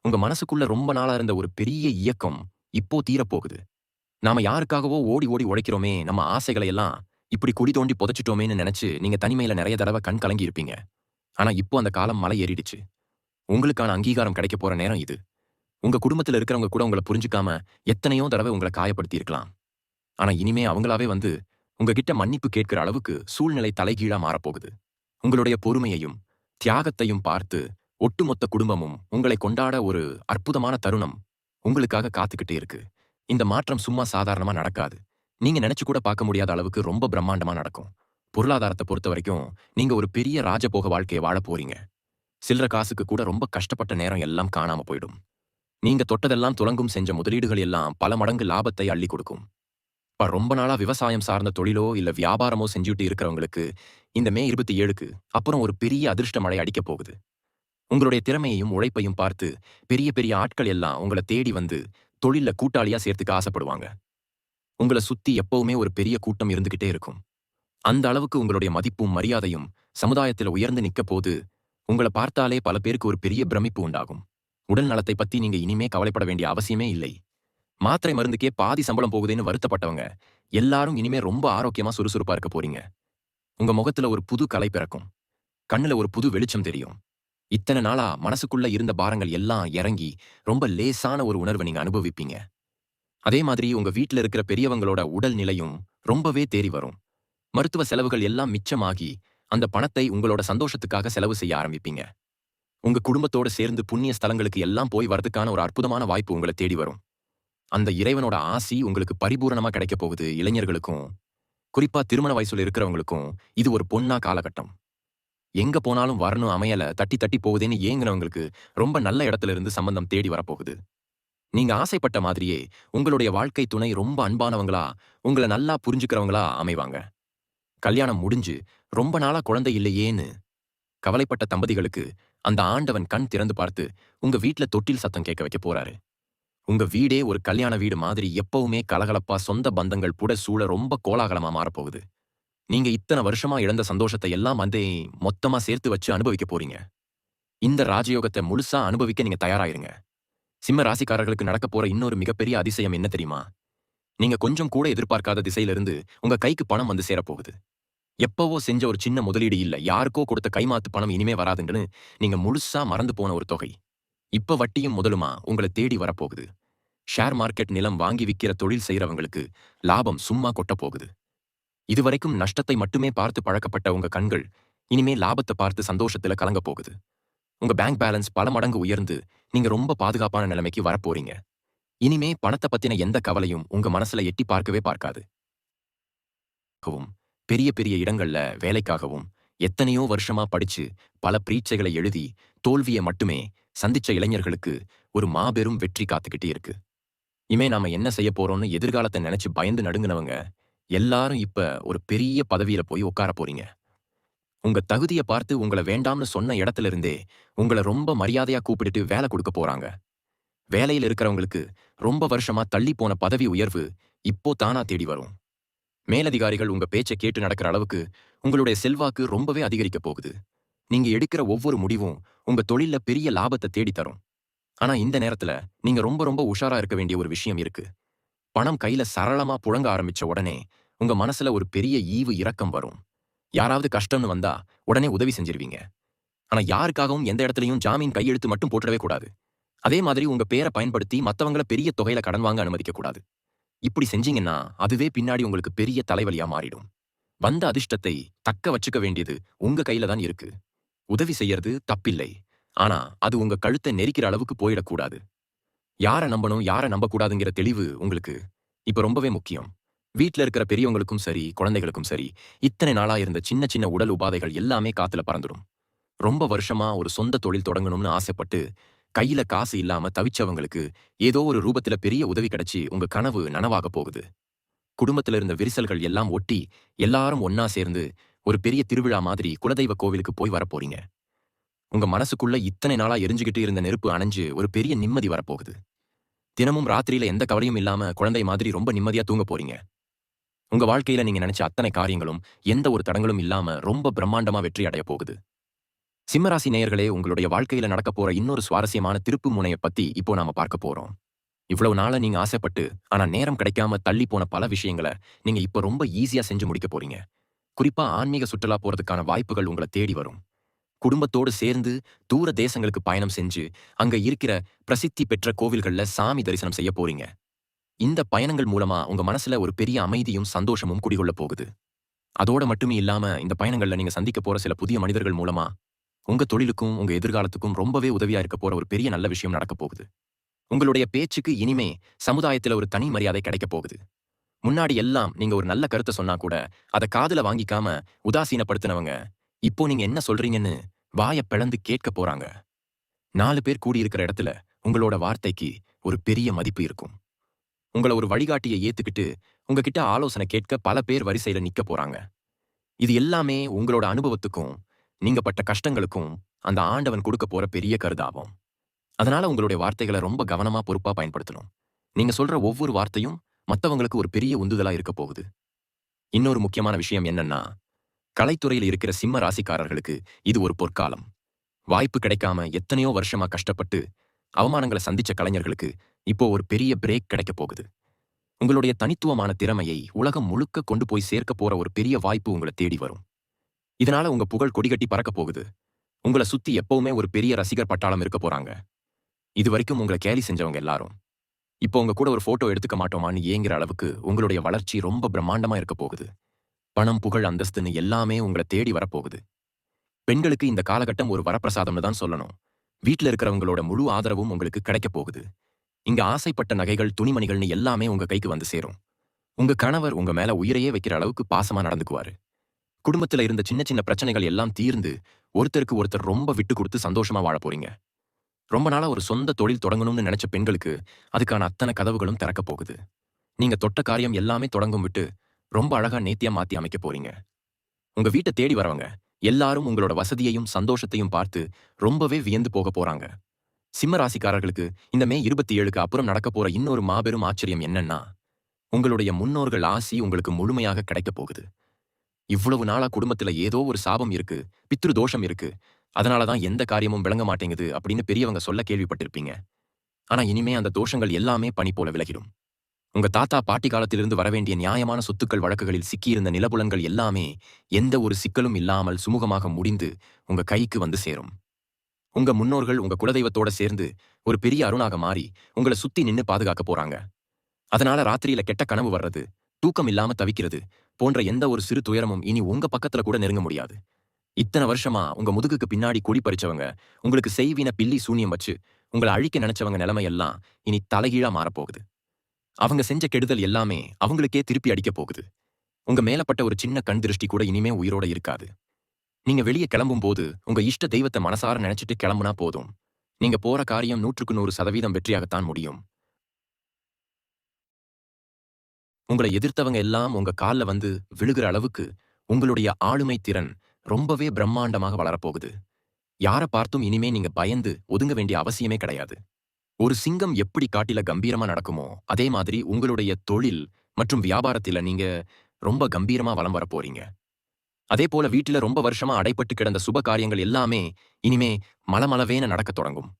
உங்க மனசுக்குள்ள ரொம்ப நாளா இருந்த ஒரு பெரிய இயக்கம் இப்போ தீரப்போகுது. நாம யாருக்காகவோ ஓடி ஓடி உழைக்கிறோமே, நம்ம ஆசைகளை எல்லாம் இப்படி குழி தோண்டி புதைச்சிட்டோமேன்னு நெனைச்சு நீங்க தனிமையில நெறைய தடவ கண் கலங்கி இருப்பீங்க. ஆனா இப்போ அந்த காலம் மலை ஏறிடுச்சு. உங்களுக்கான அங்கீகாரம் கிடைக்க போற நேரம் இது. உங்க குடும்பத்துல இருக்கிறவங்க கூட உங்கள புரிஞ்சுக்காம எத்தனையோ தடவை உங்கள காயப்படுத்தி இருக்கலாம். ஆனா இனிமே அவங்களாவே வந்து உங்ககிட்ட மன்னிப்பு கேட்கிற அளவுக்கு சூழ்நிலை தலைகீழா மாறப்போகுது. உங்களுடைய பொறுமையையும், தியாகத்தையும் பார்த்து ஒட்டுமொத்த குடும்பமும் உங்களை கொண்டாட ஒரு அற்புதமான தருணம் உங்களுக்காக காத்துக்கிட்டே இருக்கு. இந்த மாற்றம் சும்மா சாதாரணமா நடக்காது. நீங்க நினைச்சு கூட பார்க்க முடியாத அளவுக்கு ரொம்ப பிரம்மாண்டமா நடக்கும். பொருளாதாரத்த பொறுத்தவரைக்கும் நீங்க ஒரு பெரிய ராஜபோக வாழ்க்கைய வாழப் போறீங்க. சில்லற காசுக்கு கூட ரொம்ப கஷ்டப்பட்ட நேரம் எல்லாம் காணாம போயிடும். நீங்க தொட்டதெல்லாம் துலங்கும் செஞ்ச முதலீடுகள் எல்லாம் பல மடங்கு லாபத்தை அள்ளிக் கொடுக்கும். இப்ப ரொம்ப நாளா விவசாயம் சார்ந்த தொழிலோ இல்ல வியாபாரமோ செஞ்சுட்டு இருக்கிறவங்களுக்கு இந்த மே 27க்கு அப்புறம் ஒரு பெரிய அதிர்ஷ்ட மழை அடிக்கப் போகுது. உங்களுடைய திறமையையும் உழைப்பையும் பார்த்து பெரிய பெரிய ஆட்கள் எல்லாம் உங்கள தேடி வந்து தொழில்ல கூட்டாளியா சேர்த்துக்க ஆசைப்படுவாங்க. உங்கள சுத்தி எப்பவுமே ஒரு பெரிய கூட்டம் இருந்துகிட்டே இருக்கும். அந்த அளவுக்கு உங்களுடைய மதிப்பும் மரியாதையும் சமுதாயத்துல உயர்ந்து நிக்கப் போது உங்கள பார்த்தாலே பல பேருக்கு ஒரு பெரிய பிரமிப்பு உண்டாகும். உடல் நலத்தை பத்தி நீங்க இனிமே கவலைப்பட வேண்டிய அவசியமே இல்லை. மாத்திரை மருந்துக்கே பாதி சம்பளம் போகுதுன்னு வருத்தப்பட்டவங்க எல்லாரும் இனிமே ரொம்ப ஆரோக்கியமா சுறுசுறுப்பா இருக்க போறீங்க. உங்க முகத்துல ஒரு புது கலை பிறக்கும். கண்ணுல ஒரு புது வெளிச்சம் தெரியும். இத்தனை நாளா மனசுக்குள்ள இருந்த பாரங்கள் எல்லாம் இறங்கி ரொம்ப லேசான ஒரு உணர்வை நீங்க அனுபவிப்பீங்க. அதே மாதிரி உங்க வீட்ல இருக்கிற பெரியவங்களோட உடல் நிலையும் ரொம்பவே தேறி வரும். மருத்துவ செலவுகள் எல்லாம் மிச்சமாகி அந்த பணத்தை உங்களோட சந்தோஷத்துக்காக செலவு செய்ய ஆரம்பிப்பீங்க. உங்க குடும்பத்தோட சேர்ந்து புண்ணிய ஸ்தலங்களுக்கு எல்லாம் போய் வரதுக்கான ஒரு அற்புதமான வாய்ப்பு உங்களை தேடி வரும். அந்த இறைவனோட ஆசி உங்களுக்கு பரிபூரணமா கிடைக்கப் போகுது. இளைஞர்களுக்கும், குறிப்பா திருமண வயசுல இருக்கிறவங்களுக்கும் இது ஒரு பொன்னா காலகட்டம். எங்க போனாலும் வரணும் அமையல, தட்டி தட்டி போகுதேன்னு ஏங்குனவங்களுக்கு ரொம்ப நல்ல இடத்துல இருந்து சம்பந்தம் தேடி வரப்போகுது. நீங்க ஆசைப்பட்ட மாதிரியே உங்களுடைய வாழ்க்கை துணை ரொம்ப அன்பானவங்களா, உங்கள நல்லா புரிஞ்சுக்கிறவங்களா அமைவாங்க. கல்யாணம் முடிஞ்சு ரொம்ப நாளா குழந்தை இல்லையேன்னு கவலைப்பட்ட தம்பதிகளுக்கு அந்த ஆண்டவன் கண் திறந்து பார்த்து உங்க வீட்ல தொட்டில் சத்தம் கேட்க வைக்க போறாரு. உங்க வீடே ஒரு கல்யாண வீடு மாதிரி எப்பவுமே கலகலப்பா சொந்த பந்தங்கள் புட சூழ ரொம்ப கோலாகலமா மாறப்போகுது. நீங்க இத்தனை வருஷமா இழந்த சந்தோஷத்தை எல்லாம் வந்து மொத்தமா சேர்த்து வச்சு அனுபவிக்க போறீங்க. இந்த ராஜயோகத்தை முழுசா அனுபவிக்க நீங்க தயாராயிருங்க. சிம்ம ராசிக்காரர்களுக்கு நடக்க போற இன்னொரு மிகப்பெரிய அதிசயம் என்ன தெரியுமா? நீங்க கொஞ்சம் கூட எதிர்பார்க்காத திசையிலிருந்து உங்க கைக்கு பணம் வந்து சேரப்போகுது. எப்பவோ செஞ்ச ஒரு சின்ன முதலீடு இல்ல, யாருக்கோ கொடுத்த கைமாத்து பணம் இனிமே வராதுன்னு நீங்க முழுசா மறந்து போன ஒரு தொகை இப்ப வட்டியும் முதலுமா உங்களை தேடி வரப்போகுது. ஷேர் மார்க்கெட் நிலம் வாங்கி விக்கிற தொழில் செய்யறவங்களுக்கு லாபம் சும்மா கொட்ட போகுது. இதுவரைக்கும் நஷ்டத்தை மட்டுமே பார்த்து பழக்கப்பட்ட உங்க கண்கள் இனிமே லாபத்தை பார்த்து சந்தோஷத்துல கலங்க போகுது. உங்க பேங்க் பேலன்ஸ் பல மடங்கு உயர்ந்து நீங்க ரொம்ப பாதுகாப்பான நிலைமைக்கு வரப்போறீங்க. இனிமே பணத்தை பத்தின எந்த கவலையும் உங்க மனசுல எட்டி பார்க்கவே பார்க்காது. பெரிய பெரிய இடங்கள்ல வேலைக்காகவும் எத்தனையோ வருஷமா படிச்சு பல பரீட்சைகளை எழுதி தோல்வியை மட்டுமே சந்திச்ச இளைஞர்களுக்கு ஒரு மாபெரும் வெற்றி காத்துக்கிட்டே இருக்கு. இனிமே நாம என்ன செய்ய போறோம்னு எதிர்காலத்தை நினைச்சு பயந்து நடுங்கினவங்க எல்லாரும் இப்ப ஒரு பெரிய பதவியில போய் உட்கார போறீங்க. உங்க தகுதியை பார்த்து உங்களை வேண்டாம்னு சொன்ன இடத்துல இருந்தே உங்களை ரொம்ப மரியாதையா கூப்பிட்டுட்டு வேலை கொடுக்க போறாங்க. வேலையில் இருக்கிறவங்களுக்கு ரொம்ப வருஷமா தள்ளி போன பதவி உயர்வு இப்போ தானா தேடி வரும். மேலதிகாரிகள் உங்க பேச்சை கேட்டு நடக்கிற அளவுக்கு உங்களுடைய செல்வாக்கு ரொம்பவே அதிகரிக்க போகுது. நீங்க எடுக்கிற ஒவ்வொரு முடிவும் உங்க தொழில்ல பெரிய லாபத்தை தேடி தரும். ஆனா இந்த நேரத்துல நீங்க ரொம்ப ரொம்ப உஷாரா இருக்க வேண்டிய ஒரு விஷயம் இருக்கு. பணம் கையில சரளமா புழங்க ஆரம்பிச்ச உடனே உங்க மனசுல ஒரு பெரிய ஈவு இரக்கம் வரும். யாராவது கஷ்டம்னு வந்தா உடனே உதவி செஞ்சிருவீங்க. ஆனா யாருக்காகவும் எந்த இடத்துலயும் ஜாமீன் கையெழுத்து மட்டும் போட்டுறவே கூடாது. அதே மாதிரி உங்க பேரை பயன்படுத்தி மத்தவங்கள பெரிய தொகையில கடன் வாங்க அனுமதிக்க கூடாது. இப்படி செஞ்சீங்கன்னா அதுவே பின்னாடி உங்களுக்கு பெரிய தலைவலியா மாறிடும். வந்த அதிர்ஷ்டத்தை தக்க வச்சுக்க வேண்டியது உங்க கையில தான் இருக்கு. உதவி செய்யறது தப்பில்லை. ஆனா அது உங்க கழுத்தை நெரிக்கிற அளவுக்கு போயிடக்கூடாது. யார நம்பணும், யார நம்பக்கூடாதுங்கிற தெளிவு உங்களுக்கு இப்ப ரொம்பவே முக்கியம். வீட்ல இருக்கிற பெரியவங்களுக்கும் சரி, குழந்தைகளுக்கும் சரி, இத்தனை நாளா இருந்த சின்ன சின்ன உடல் உபாதைகள் எல்லாமே காத்துல பறந்துடும். ரொம்ப வருஷமா ஒரு சொந்த தொழில் தொடங்கணும்னு ஆசைப்பட்டு, கையில காசு இல்லாம தவிச்சவங்களுக்கு ஏதோ ஒரு ரூபத்துல பெரிய உதவி கிடைச்சு உங்க கனவு நனவாக போகுது. குடும்பத்துல இருந்த விரிசல்கள் எல்லாம் ஒட்டி, எல்லாரும் ஒன்னா சேர்ந்து ஒரு பெரிய திருவிழா மாதிரி குலதெய்வ கோவிலுக்கு போய் வரப்போறீங்க. உங்க மனசுக்குள்ள இத்தனை நாளா எரிஞ்சுகிட்டு இருந்த நெருப்பு அணைஞ்சு ஒரு பெரிய நிம்மதி வரப்போகுது. தினமும் ராத்திரியில எந்த கவலையும் இல்லாம குழந்தை மாதிரி ரொம்ப நிம்மதியா தூங்க போறீங்க. உங்க வாழ்க்கையில நீங்க நினைச்ச அத்தனை காரியங்களும் எந்த ஒரு தடங்களும் இல்லாம ரொம்ப பிரம்மாண்டமா வெற்றி அடைய போகுது. சிம்மராசி நேயர்களே, உங்களுடைய வாழ்க்கையில நடக்கப் போற இன்னொரு சுவாரஸ்யமான திருப்பு முனைய பத்தி இப்போ நாம பார்க்க போறோம். இவ்வளவு நாளா நீங்க ஆசைப்பட்டு, ஆனா நேரம் கிடைக்காம தள்ளி போன பல விஷயங்கள நீங்க இப்ப ரொம்ப ஈஸியா செஞ்சு முடிக்க போறீங்க. குறிப்பா ஆன்மீக சுற்றுலா போறதுக்கான வாய்ப்புகள் உங்கள தேடி வரும். குடும்பத்தோடு சேர்ந்து தூர தேசங்களுக்கு பயணம் செஞ்சு, அங்க இருக்கிற பிரசித்தி பெற்ற கோவில்கள்ல சாமி தரிசனம் செய்ய போறீங்க. இந்த பயணங்கள் மூலமா உங்க மனசுல ஒரு பெரிய அமைதியும் சந்தோஷமும் குடிகொள்ள போகுது. அதோட மட்டுமே இல்லாம இந்த பயணங்கள்ல நீங்க சந்திக்க போற சில புதிய மனிதர்கள் மூலமா உங்க தொழிலுக்கும் உங்க எதிர்காலத்துக்கும் ரொம்பவே உதவியா இருக்க போற ஒரு பெரிய நல்ல விஷயம் நடக்க போகுது. உங்களுடைய பேச்சுக்கு இனிமே சமுதாயத்துல ஒரு தனி மரியாதை கிடைக்க போகுது. முன்னாடி எல்லாம் நீங்க ஒரு நல்ல கருத்தை சொன்னா கூட அத காதுல வாங்கிக்காம உதாசீனப்படுத்தினவங்க, இப்போ நீங்க என்ன சொல்றீங்கன்னு வாய பிளந்து கேட்க போறாங்க. 4 பேர் கூடியிருக்கிற இடத்துல உங்களோட வார்த்தைக்கு ஒரு பெரிய மதிப்பு இருக்கும். உங்கள ஒரு வழிகாட்டியை ஏத்துக்கிட்டு உங்ககிட்ட ஆலோசனை கேட்க பல பேர் வரிசையில நிக்க போறாங்க. இது எல்லாமே உங்களோட அனுபவத்துக்கும், நீங்க பட்ட கஷ்டங்களுக்கும் அந்த ஆண்டவன் கொடுக்க போற பெரிய கருதாகும். அதனால உங்களுடைய வார்த்தைகள ரொம்ப கவனமா பொறுப்பா பயன்படுத்தணும். நீங்க சொல்ற ஒவ்வொரு வார்த்தையும் மத்தவங்களுக்கு ஒரு பெரிய உந்துதலா இருக்க போகுது. இன்னொரு முக்கியமான விஷயம் என்னன்னா, கலைத்துறையில் இருக்கிற சிம்ம ராசிக்காரர்களுக்கு இது ஒரு பொற்காலம். வாய்ப்பு கிடைக்காம எத்தனையோ வருஷமா கஷ்டப்பட்டு அவமானங்கள சந்திச்ச கலைஞர்களுக்கு இப்போ ஒரு பெரிய பிரேக் கிடைக்க போகுது. உங்களுடைய தனித்துவமான திறமையை உலகம் முழுக்க கொண்டு போய் சேர்க்க போற ஒரு பெரிய வாய்ப்பு உங்கள தேடி வரும். இதனால உங்க புகழ் கொடிகட்டி பறக்க போகுது. உங்கள சுத்தி எப்பவுமே ஒரு பெரிய ரசிகர் பட்டாளம் இருக்க போறாங்க. இதுவரைக்கும் உங்கள கேலி செஞ்சவங்க எல்லாரும், இப்போ உங்க கூட ஒரு போட்டோ எடுத்துக்க மாட்டோமான்னு ஏங்குற அளவுக்கு உங்களுடைய வளர்ச்சி ரொம்ப பிரம்மாண்டமா இருக்க போகுது. பணம், புகழ், அந்தஸ்துன்னு எல்லாமே உங்கள தேடி வரப்போகுது. பெண்களுக்கு இந்த காலகட்டம் ஒரு வரப்பிரசாதம்னு தான் சொல்லணும். வீட்ல இருக்கிறவங்களோட முழு ஆதரவும் உங்களுக்கு கிடைக்க போகுது. இங்க ஆசைப்பட்ட நகைகள், துணிமணிகள்னு எல்லாமே உங்க கைக்கு வந்து சேரும். உங்க கணவர் உங்க மேல உயிரையே வைக்கிற அளவுக்கு பாசமா நடந்துக்குவாரு. குடும்பத்துல இருந்த சின்ன சின்ன பிரச்சனைகள் எல்லாம் தீர்ந்து ஒருத்தருக்கு ஒருத்தர் ரொம்ப விட்டு கொடுத்து சந்தோஷமா வாழப் போறீங்க. ரொம்ப நாளா ஒரு சொந்த தொழில் தொடங்கணும்னு நினைச்ச பெண்களுக்கு அதுக்கான அத்தனை கதவுகளும் திறக்க போகுது. நீங்க தொட்ட காரியம் எல்லாமே தொடங்கும் விட்டு ரொம்ப அழகா நேர்த்தியா மாத்தி அமைக்க போறீங்க. உங்க வீட்டை தேடி வரவங்க எல்லாரும் உங்களோட வசதியையும் சந்தோஷத்தையும் பார்த்து ரொம்பவே வியந்து போக போறாங்க. சிம்ம ராசிக்காரர்களுக்கு இந்த மே 27க்கு அப்புறம் நடக்க போற இன்னொரு மாபெரும் ஆச்சரியம் என்னன்னா, உங்களுடைய முன்னோர்கள் ஆசி உங்களுக்கு முழுமையாக கிடைக்க போகுது. இவ்வளவு நாளா குடும்பத்துல ஏதோ ஒரு சாபம் இருக்கு, பித்ரு தோஷம் இருக்கு, அதனாலதான் எந்த காரியமும் விளங்க மாட்டேங்குது அப்படின்னு பெரியவங்க சொல்ல கேள்விப்பட்டிருப்பீங்க. ஆனா இனிமே அந்த தோஷங்கள் எல்லாமே பனி போல விலகிடும். உங்க தாத்தா பாட்டி காலத்திலிருந்து வரவேண்டிய நியாயமான சொத்துக்கள் வழக்குகளில் சிக்கியிருந்த நிலபுலன்கள் எல்லாமே எந்த ஒரு சிக்கலும் இல்லாமல் சுமூகமாக முடிந்து உங்க கைக்கு வந்து சேரும். உங்க முன்னோர்கள் உங்க குலதெய்வத்தோட சேர்ந்து ஒரு பெரிய அருணாக மாறி உங்களை சுத்தி நின்னு பாதுகாக்க போறாங்க. அதனால ராத்திரியில கெட்ட கனவு வர்றது, தூக்கம் இல்லாம தவிக்கிறது போன்ற எந்த ஒரு சிறு துயரமும் இனி உங்க பக்கத்துல கூட நெருங்க முடியாது. இத்தனை வருஷமா உங்க முதுகுக்கு பின்னாடி குழி பறிச்சவங்க, உங்களுக்கு செய்வின பில்லி சூனியம் வச்சு உங்களை அழிக்க நினைச்சவங்க நிலைமை எல்லாம் இனி தலைகீழா மாறப்போகுது. அவங்க செஞ்ச கெடுதல் எல்லாமே அவங்களுக்கே திருப்பி அடிக்க போகுது. உங்க மேலப்பட்ட ஒரு சின்ன கண் திருஷ்டி கூட இனிமே உயிரோட இருக்காது. நீங்க வெளியே கிளம்பும் போது உங்க இஷ்ட தெய்வத்தை மனசார நினைச்சிட்டு கிளம்புனா போதும். நீங்க போற காரியம் 100க்கு 100% வெற்றியாகத்தான் முடியும். உங்களை எதிர்த்தவங்க எல்லாம் உங்க கால்ல வந்து விழுகிற அளவுக்கு உங்களுடைய ஆளுமை திறன் ரொம்பவே பிரம்மாண்டமாக வளரப்போகுது. யார பார்த்தும் இனிமே நீங்க பயந்து ஒதுங்க வேண்டிய அவசியமே கிடையாது. ஒரு சிங்கம் எப்படி காட்டில கம்பீரமா நடக்குமோ, அதே மாதிரி உங்களுடைய தொழில் மற்றும் வியாபாரத்தில நீங்க ரொம்ப கம்பீரமா வலம் வரப் போறீங்க. அதே போல வீட்டில ரொம்ப வருஷமா அடைப்பட்டு கிடந்த சுப காரியங்கள் எல்லாமே இனிமே மளமளவேன நடக்கத் தொடங்கும்.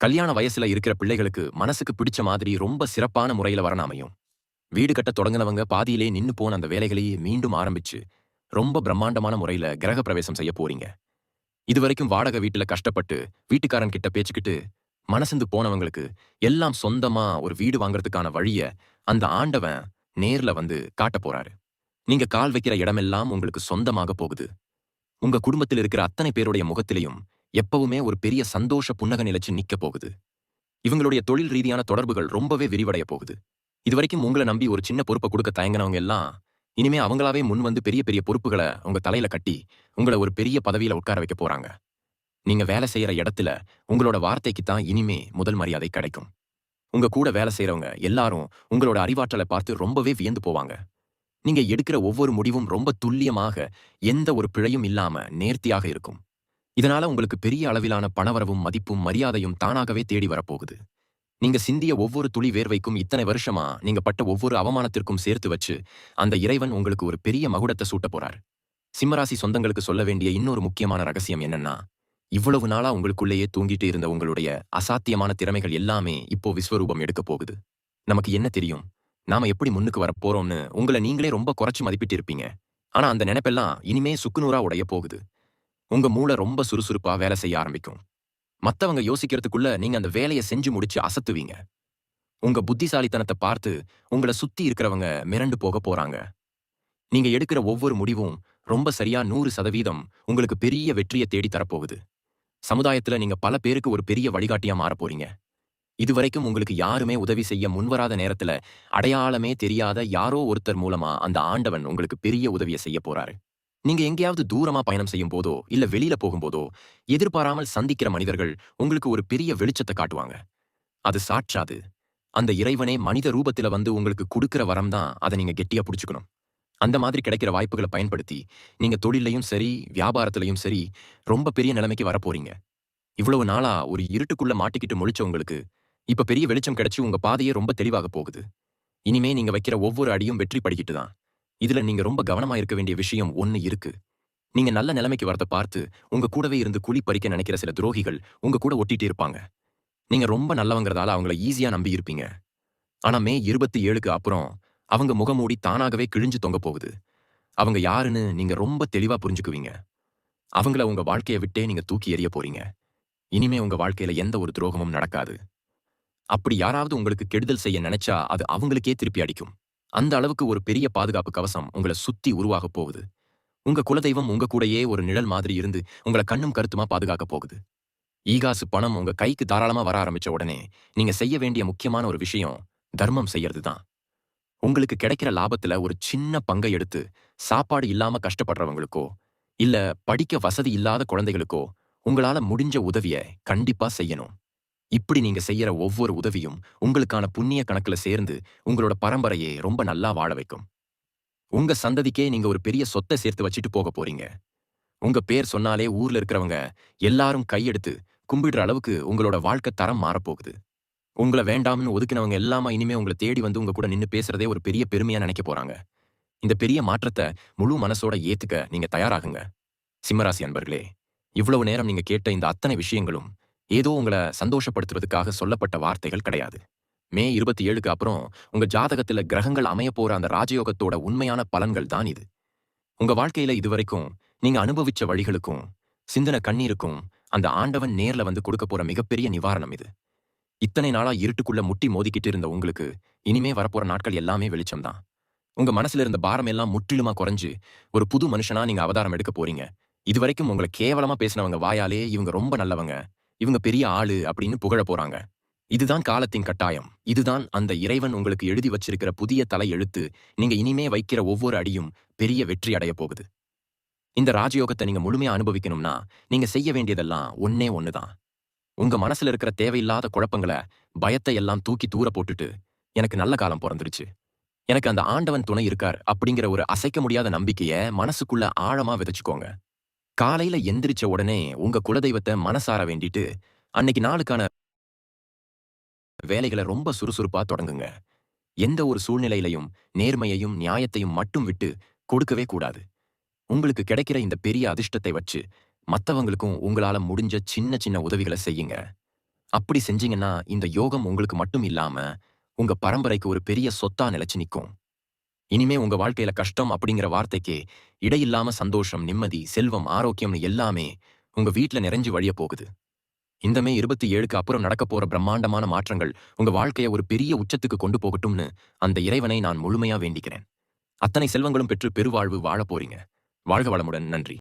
கல்யாண வயசுல இருக்கிற பிள்ளைகளுக்கு மனசுக்கு பிடிச்ச மாதிரி ரொம்ப சிறப்பான முறையில வரன் அமையும். வீடு கட்டத் தொடங்குனவங்க பாதியிலே நின்னு போன அந்த வேலைகளையே மீண்டும் ஆரம்பிச்சு ரொம்ப பிரம்மாண்டமான முறையில கிரக பிரவேசம் செய்ய போறீங்க. இதுவரைக்கும் வாடகை வீட்டுல கஷ்டப்பட்டு வீட்டுக்காரன் கிட்ட பேச்சுக்கிட்டு மனசந்து போனவங்களுக்கு எல்லாம் சொந்தமா ஒரு வீடு வாங்குறதுக்கான வழிய அந்த ஆண்டவன் நேர்ல வந்து காட்டப் போறாரு. நீங்க கால் வைக்கிற இடமெல்லாம் உங்களுக்கு சொந்தமாக போகுது. உங்க குடும்பத்தில் இருக்கிற அத்தனை பேருடைய முகத்திலையும் எப்பவுமே ஒரு பெரிய சந்தோஷ புன்னகை நிலைச்சு நிக்க போகுது. இவங்களுடைய தொழில் ரீதியான தொடர்புகள் ரொம்பவே விரிவடைய போகுது. இதுவரைக்கும் உங்கள நம்பி ஒரு சின்ன பொறுப்ப குடுக்க தயங்குனவங்க எல்லாம், இனிமே அவங்களாவே முன் வந்து பெரிய பெரிய பொறுப்புகள உங்க தலையில கட்டி, உங்கள ஒரு பெரிய பதவியில உட்கார வைக்க போறாங்க. நீங்க வேலை செய்யற இடத்துல உங்களோட வார்த்தைக்கு தான் இனிமே முதல் மரியாதை கிடைக்கும். உங்க கூட வேலை செய்றவங்க எல்லாரும் உங்களோட அறிவாற்றல பார்த்து ரொம்பவே வியந்து போவாங்க. நீங்க எடுக்கிற ஒவ்வொரு முடிவும் ரொம்ப துல்லியமாக, எந்த ஒரு பிழையும் இல்லாம நேர்த்தியாக இருக்கும். இதனால உங்களுக்கு பெரிய அளவிலான பணவரவும், மதிப்பும், மரியாதையும் தானாகவே தேடி வரப்போகுது. நீங்க சிந்திய ஒவ்வொரு துளி வேர்வைக்கும் இத்தனை வருஷமா நீங்க பட்ட ஒவ்வொரு அவமானத்திற்கும் சேர்த்து வச்சு, அந்த இறைவன் உங்களுக்கு ஒரு பெரிய மகுடத்த சூட்டப் போறார். சிம்மராசி சொந்தங்களுக்கு சொல்ல வேண்டிய இன்னொரு முக்கியமான ரகசியம் என்னன்னா, இவ்வளவு நாளா உங்களுக்குள்ளேயே தூங்கிட்டு இருந்த உங்களுடைய அசாத்தியமான திறமைகள் எல்லாமே இப்போ விஸ்வரூபம் எடுக்கப் போகுது. நமக்கு என்ன தெரியும்? நாம எப்படி முன்னுக்கு வரப் போறோம்னு உங்கள நீங்களே ரொம்ப குறைச்சு மதிப்பிட்டு இருப்பீங்க. ஆனா அந்த நெனப்பெல்லாம் இனிமே சுக்குநூறா உடையப் போகுது. உங்க மூளை ரொம்ப சுறுசுறுப்பா வேலை செய்ய ஆரம்பிக்கும். மத்தவங்க யோசிக்கிறதுக்குள்ள நீங்க அந்த வேலைய செஞ்சு முடிச்சு அசத்துவீங்க. உங்க புத்திசாலித்தனத்த பார்த்து உங்கள சுத்தி இருக்கிறவங்க மிரண்டு போகப் போறாங்க. நீங்க எடுக்கிற ஒவ்வொரு முடிவும் ரொம்ப சரியா 100% உங்களுக்கு பெரிய வெற்றிய தேடி தரப்போகுது. சமுதாயத்துல நீங்க பல பேருக்கு ஒரு பெரிய வழிகாட்டியா மாறப் போறீங்க. இதுவரைக்கும் உங்களுக்கு யாருமே உதவி செய்ய முன்வராத நேரத்துல, அடையாளமே தெரியாத யாரோ ஒருத்தர் மூலமா அந்த ஆண்டவன் உங்களுக்கு பெரிய உதவிய செய்யப் போறாரு. நீங்க எங்கேயாவது தூரமா பயணம் செய்யும் போதோ, இல்ல வெளியில போகும்போதோ, எதிர்பாராமல் சந்திக்கிற மனிதர்கள் உங்களுக்கு ஒரு பெரிய வெளிச்சத்த காட்டுவாங்க. அது சாட்சாது அந்த இறைவனே மனித ரூபத்தில வந்து உங்களுக்கு குடுக்கிற வரம் தான், அத நீங்க கெட்டியா புடிச்சுக்கணும். அந்த மாதிரி கிடைக்கிற வாய்ப்புகள பயன்படுத்தி, நீங்க தொழில்லயும் சரி, வியாபாரத்திலயும் சரி, ரொம்ப பெரிய நிலைமைக்கு வரப்போறீங்க. இவ்வளவு நாளா ஒரு இருட்டுக்குள்ள மாட்டிக்கிட்டு முழிச்ச உங்களுக்கு, இப்ப பெரிய வெளிச்சம் கிடைச்சு உங்க பாதையே ரொம்ப தெளிவாக போகுது. இனிமே நீங்க வைக்கிற ஒவ்வொரு அடியும் வெற்றி படிக்கிட்டு தான். இதுல நீங்க ரொம்ப கவனமா இருக்க வேண்டிய விஷயம் ஒண்ணு இருக்கு. நீங்க நல்ல நிலைமைக்கு வரத பார்த்து, உங்க கூடவே இருந்து குழி பறிக்க நினைக்கிற சில துரோகிகள் உங்க கூட ஒட்டிட்டே இருப்பாங்க. நீங்க ரொம்ப நல்லவங்கிறதால அவங்கள ஈஸியா நம்பி இருப்பீங்க. ஆனா மே 27க்கு அப்புறம் அவங்க முகமூடி தானாகவே கிழிஞ்சு தொங்க போகுது. அவங்க யாருன்னு நீங்க ரொம்ப தெளிவா புரிஞ்சுக்குவீங்க. அவங்கள உங்க வாழ்க்கைய விட்டே நீங்க தூக்கி எறிய போறீங்க. இனிமே உங்க வாழ்க்கையில எந்த ஒரு துரோகமும் நடக்காது. அப்படி யாராவது உங்களுக்கு கெடுதல் செய்ய நினைச்சா அது அவங்களுக்கே திருப்பி அடிக்கும். அந்த அளவுக்கு ஒரு பெரிய பாதுகாப்பு கவசம் உங்கள சுத்தி உருவாகப் போகுது. உங்க குலதெய்வம் உங்க கூடயே ஒரு நிழல் மாதிரி இருந்து உங்கள கண்ணும் கருத்துமா பாதுகாக்கப் போகுது. ஈகாசு பணம் உங்க கைக்கு தாராளமா வர ஆரம்பிச்ச உடனே, நீங்க செய்ய வேண்டிய முக்கியமான ஒரு விஷயம் தர்மம் செய்யறது தான். உங்களுக்கு கிடைக்கிற லாபத்துல ஒரு சின்ன பங்கை எடுத்து, சாப்பாடு இல்லாம கஷ்டப்படுறவங்களுக்கோ, இல்ல படிக்க வசதி இல்லாத குழந்தைகளுக்கோ, உங்களால முடிஞ்ச உதவிய கண்டிப்பா செய்யணும். இப்படி நீங்க செய்யற ஒவ்வொரு உதவியும் உங்களுக்கான புண்ணிய கணக்குல சேர்ந்து உங்களோட பரம்பரையே ரொம்ப நல்லா வாழ வைக்கும். உங்க சந்ததிக்கே நீங்க ஒரு பெரிய சொத்த சேர்த்து வச்சுட்டு போகப் போறீங்க. உங்க பேர் சொன்னாலே ஊர்ல இருக்கிறவங்க எல்லாரும் கையெடுத்து கும்பிடுற அளவுக்கு உங்களோட வாழ்க்கை தரம் மாறப்போகுது. உங்கள வேண்டாம்னு ஒதுக்கினவங்க எல்லாமா இனிமே உங்கள தேடி வந்து உங்க கூட நின்னு பேசுறதே ஒரு பெரிய பெருமையா நினைக்கப் போறாங்க. இந்த பெரிய மாற்றத்த முழு மனசோட ஏத்துக்க நீங்க தயாராகுங்க. சிம்மராசி அன்பர்களே, இவ்வளவு நேரம் நீங்க கேட்ட இந்த அத்தனை விஷயங்களும் ஏதோ உங்கள சந்தோஷப்படுத்துறதுக்காக சொல்லப்பட்ட வார்த்தைகள் கிடையாது. மே 27க்கு அப்புறம் உங்க ஜாதகத்துல கிரகங்கள் அமையப் போற அந்த ராஜயோகத்தோட உண்மையான பலன்கள் தான் இது. உங்க வாழ்க்கையில இதுவரைக்கும் நீங்க அனுபவிச்ச வழிகளுக்கும், சிந்தின கண்ணீருக்கும் அந்த ஆண்டவன் நேர்ல வந்து கொடுக்கப் போற மிகப்பெரிய நிவாரணம் இது. இத்தனை நாளா இருட்டுக்குள்ள முட்டி மோதிக்கிட்டு இருந்த உங்களுக்கு, இனிமே வரப்போற நாட்கள் எல்லாமே வெளிச்சம் தான். உங்க மனசுல இருந்த பாரம் எல்லாம் முற்றிலுமா குறைஞ்சு, ஒரு புது மனுஷனா நீங்க அவதாரம் எடுக்கப் போறீங்க. இதுவரைக்கும் உங்கள கேவலமா பேசினவங்க வாயாலே இவங்க ரொம்ப நல்லவங்க, இவங்க பெரிய ஆளு அப்படின்னு புகழப் போறாங்க. இதுதான் காலத்தின் கட்டாயம். இதுதான் அந்த இறைவன் உங்களுக்கு எழுதி வச்சிருக்கிற புதிய தலையெழுத்து. நீங்க இனிமே வைக்கிற ஒவ்வொரு அடியும் பெரிய வெற்றி அடையப் போகுது. இந்த ராஜயோகத்த நீங்க முழுமையா அனுபவிக்கணும்னா, நீங்க செய்ய வேண்டியதெல்லாம் ஒண்ணே ஒண்ணு தான். உங்க மனசுல இருக்கிற தேவையில்லாத குழப்பங்கள, பயத்தை எல்லாம் தூக்கி தூர போட்டுட்டு, எனக்கு நல்ல காலம் பொறந்துருச்சு. எனக்கு அந்த ஆண்டவன் துணை இருக்கார் அப்படிங்கிற ஒரு அசைக்க முடியாத நம்பிக்கைய மனசுக்குள்ள ஆழமா விதைச்சுக்கோங்க. காலையில எந்திரிச்ச உடனே உங்க குலதெய்வத்த மனசார வேண்டிட்டு, அன்னைக்கு நாளுக்கான வேலைகள ரொம்ப சுறுசுறுப்பா தொடங்குங்க. எந்த ஒரு சூழ்நிலையிலயும் நேர்மையையும், நியாயத்தையும் மட்டும் விட்டு கொடுக்கவே கூடாது. உங்களுக்கு கிடைக்கிற இந்த பெரிய அதிர்ஷ்டத்தை வச்சு, மத்தவங்களுக்கும் உங்களால முடிஞ்ச சின்ன சின்ன உதவிகள செய்யுங்க. அப்படி செஞ்சீங்கன்னா, இந்த யோகம் உங்களுக்கு மட்டும் இல்லாம, உங்க பரம்பரைக்கு ஒரு பெரிய சொத்தா நிலைச்சு நிக்கும். இனிமே உங்க வாழ்க்கையில கஷ்டம் அப்படிங்கிற வார்த்தைக்கே இடையில்லாம சந்தோஷம், நிம்மதி, செல்வம், ஆரோக்கியம்னு எல்லாமே உங்க வீட்ல நிறைஞ்சு வழியப் போகுது. இந்த மே 27க்கு அப்புறம் நடக்கப் போற பிரம்மாண்டமான மாற்றங்கள் உங்க வாழ்க்கைய ஒரு பெரிய உச்சத்துக்கு கொண்டு போகட்டும்னு அந்த இறைவனை நான் முழுமையா வேண்டிக்கிறேன். அத்தனை செல்வங்களும் பெற்று பெருவாழ்வு வாழப் போறீங்க. வாழ்க வளமுடன். நன்றி.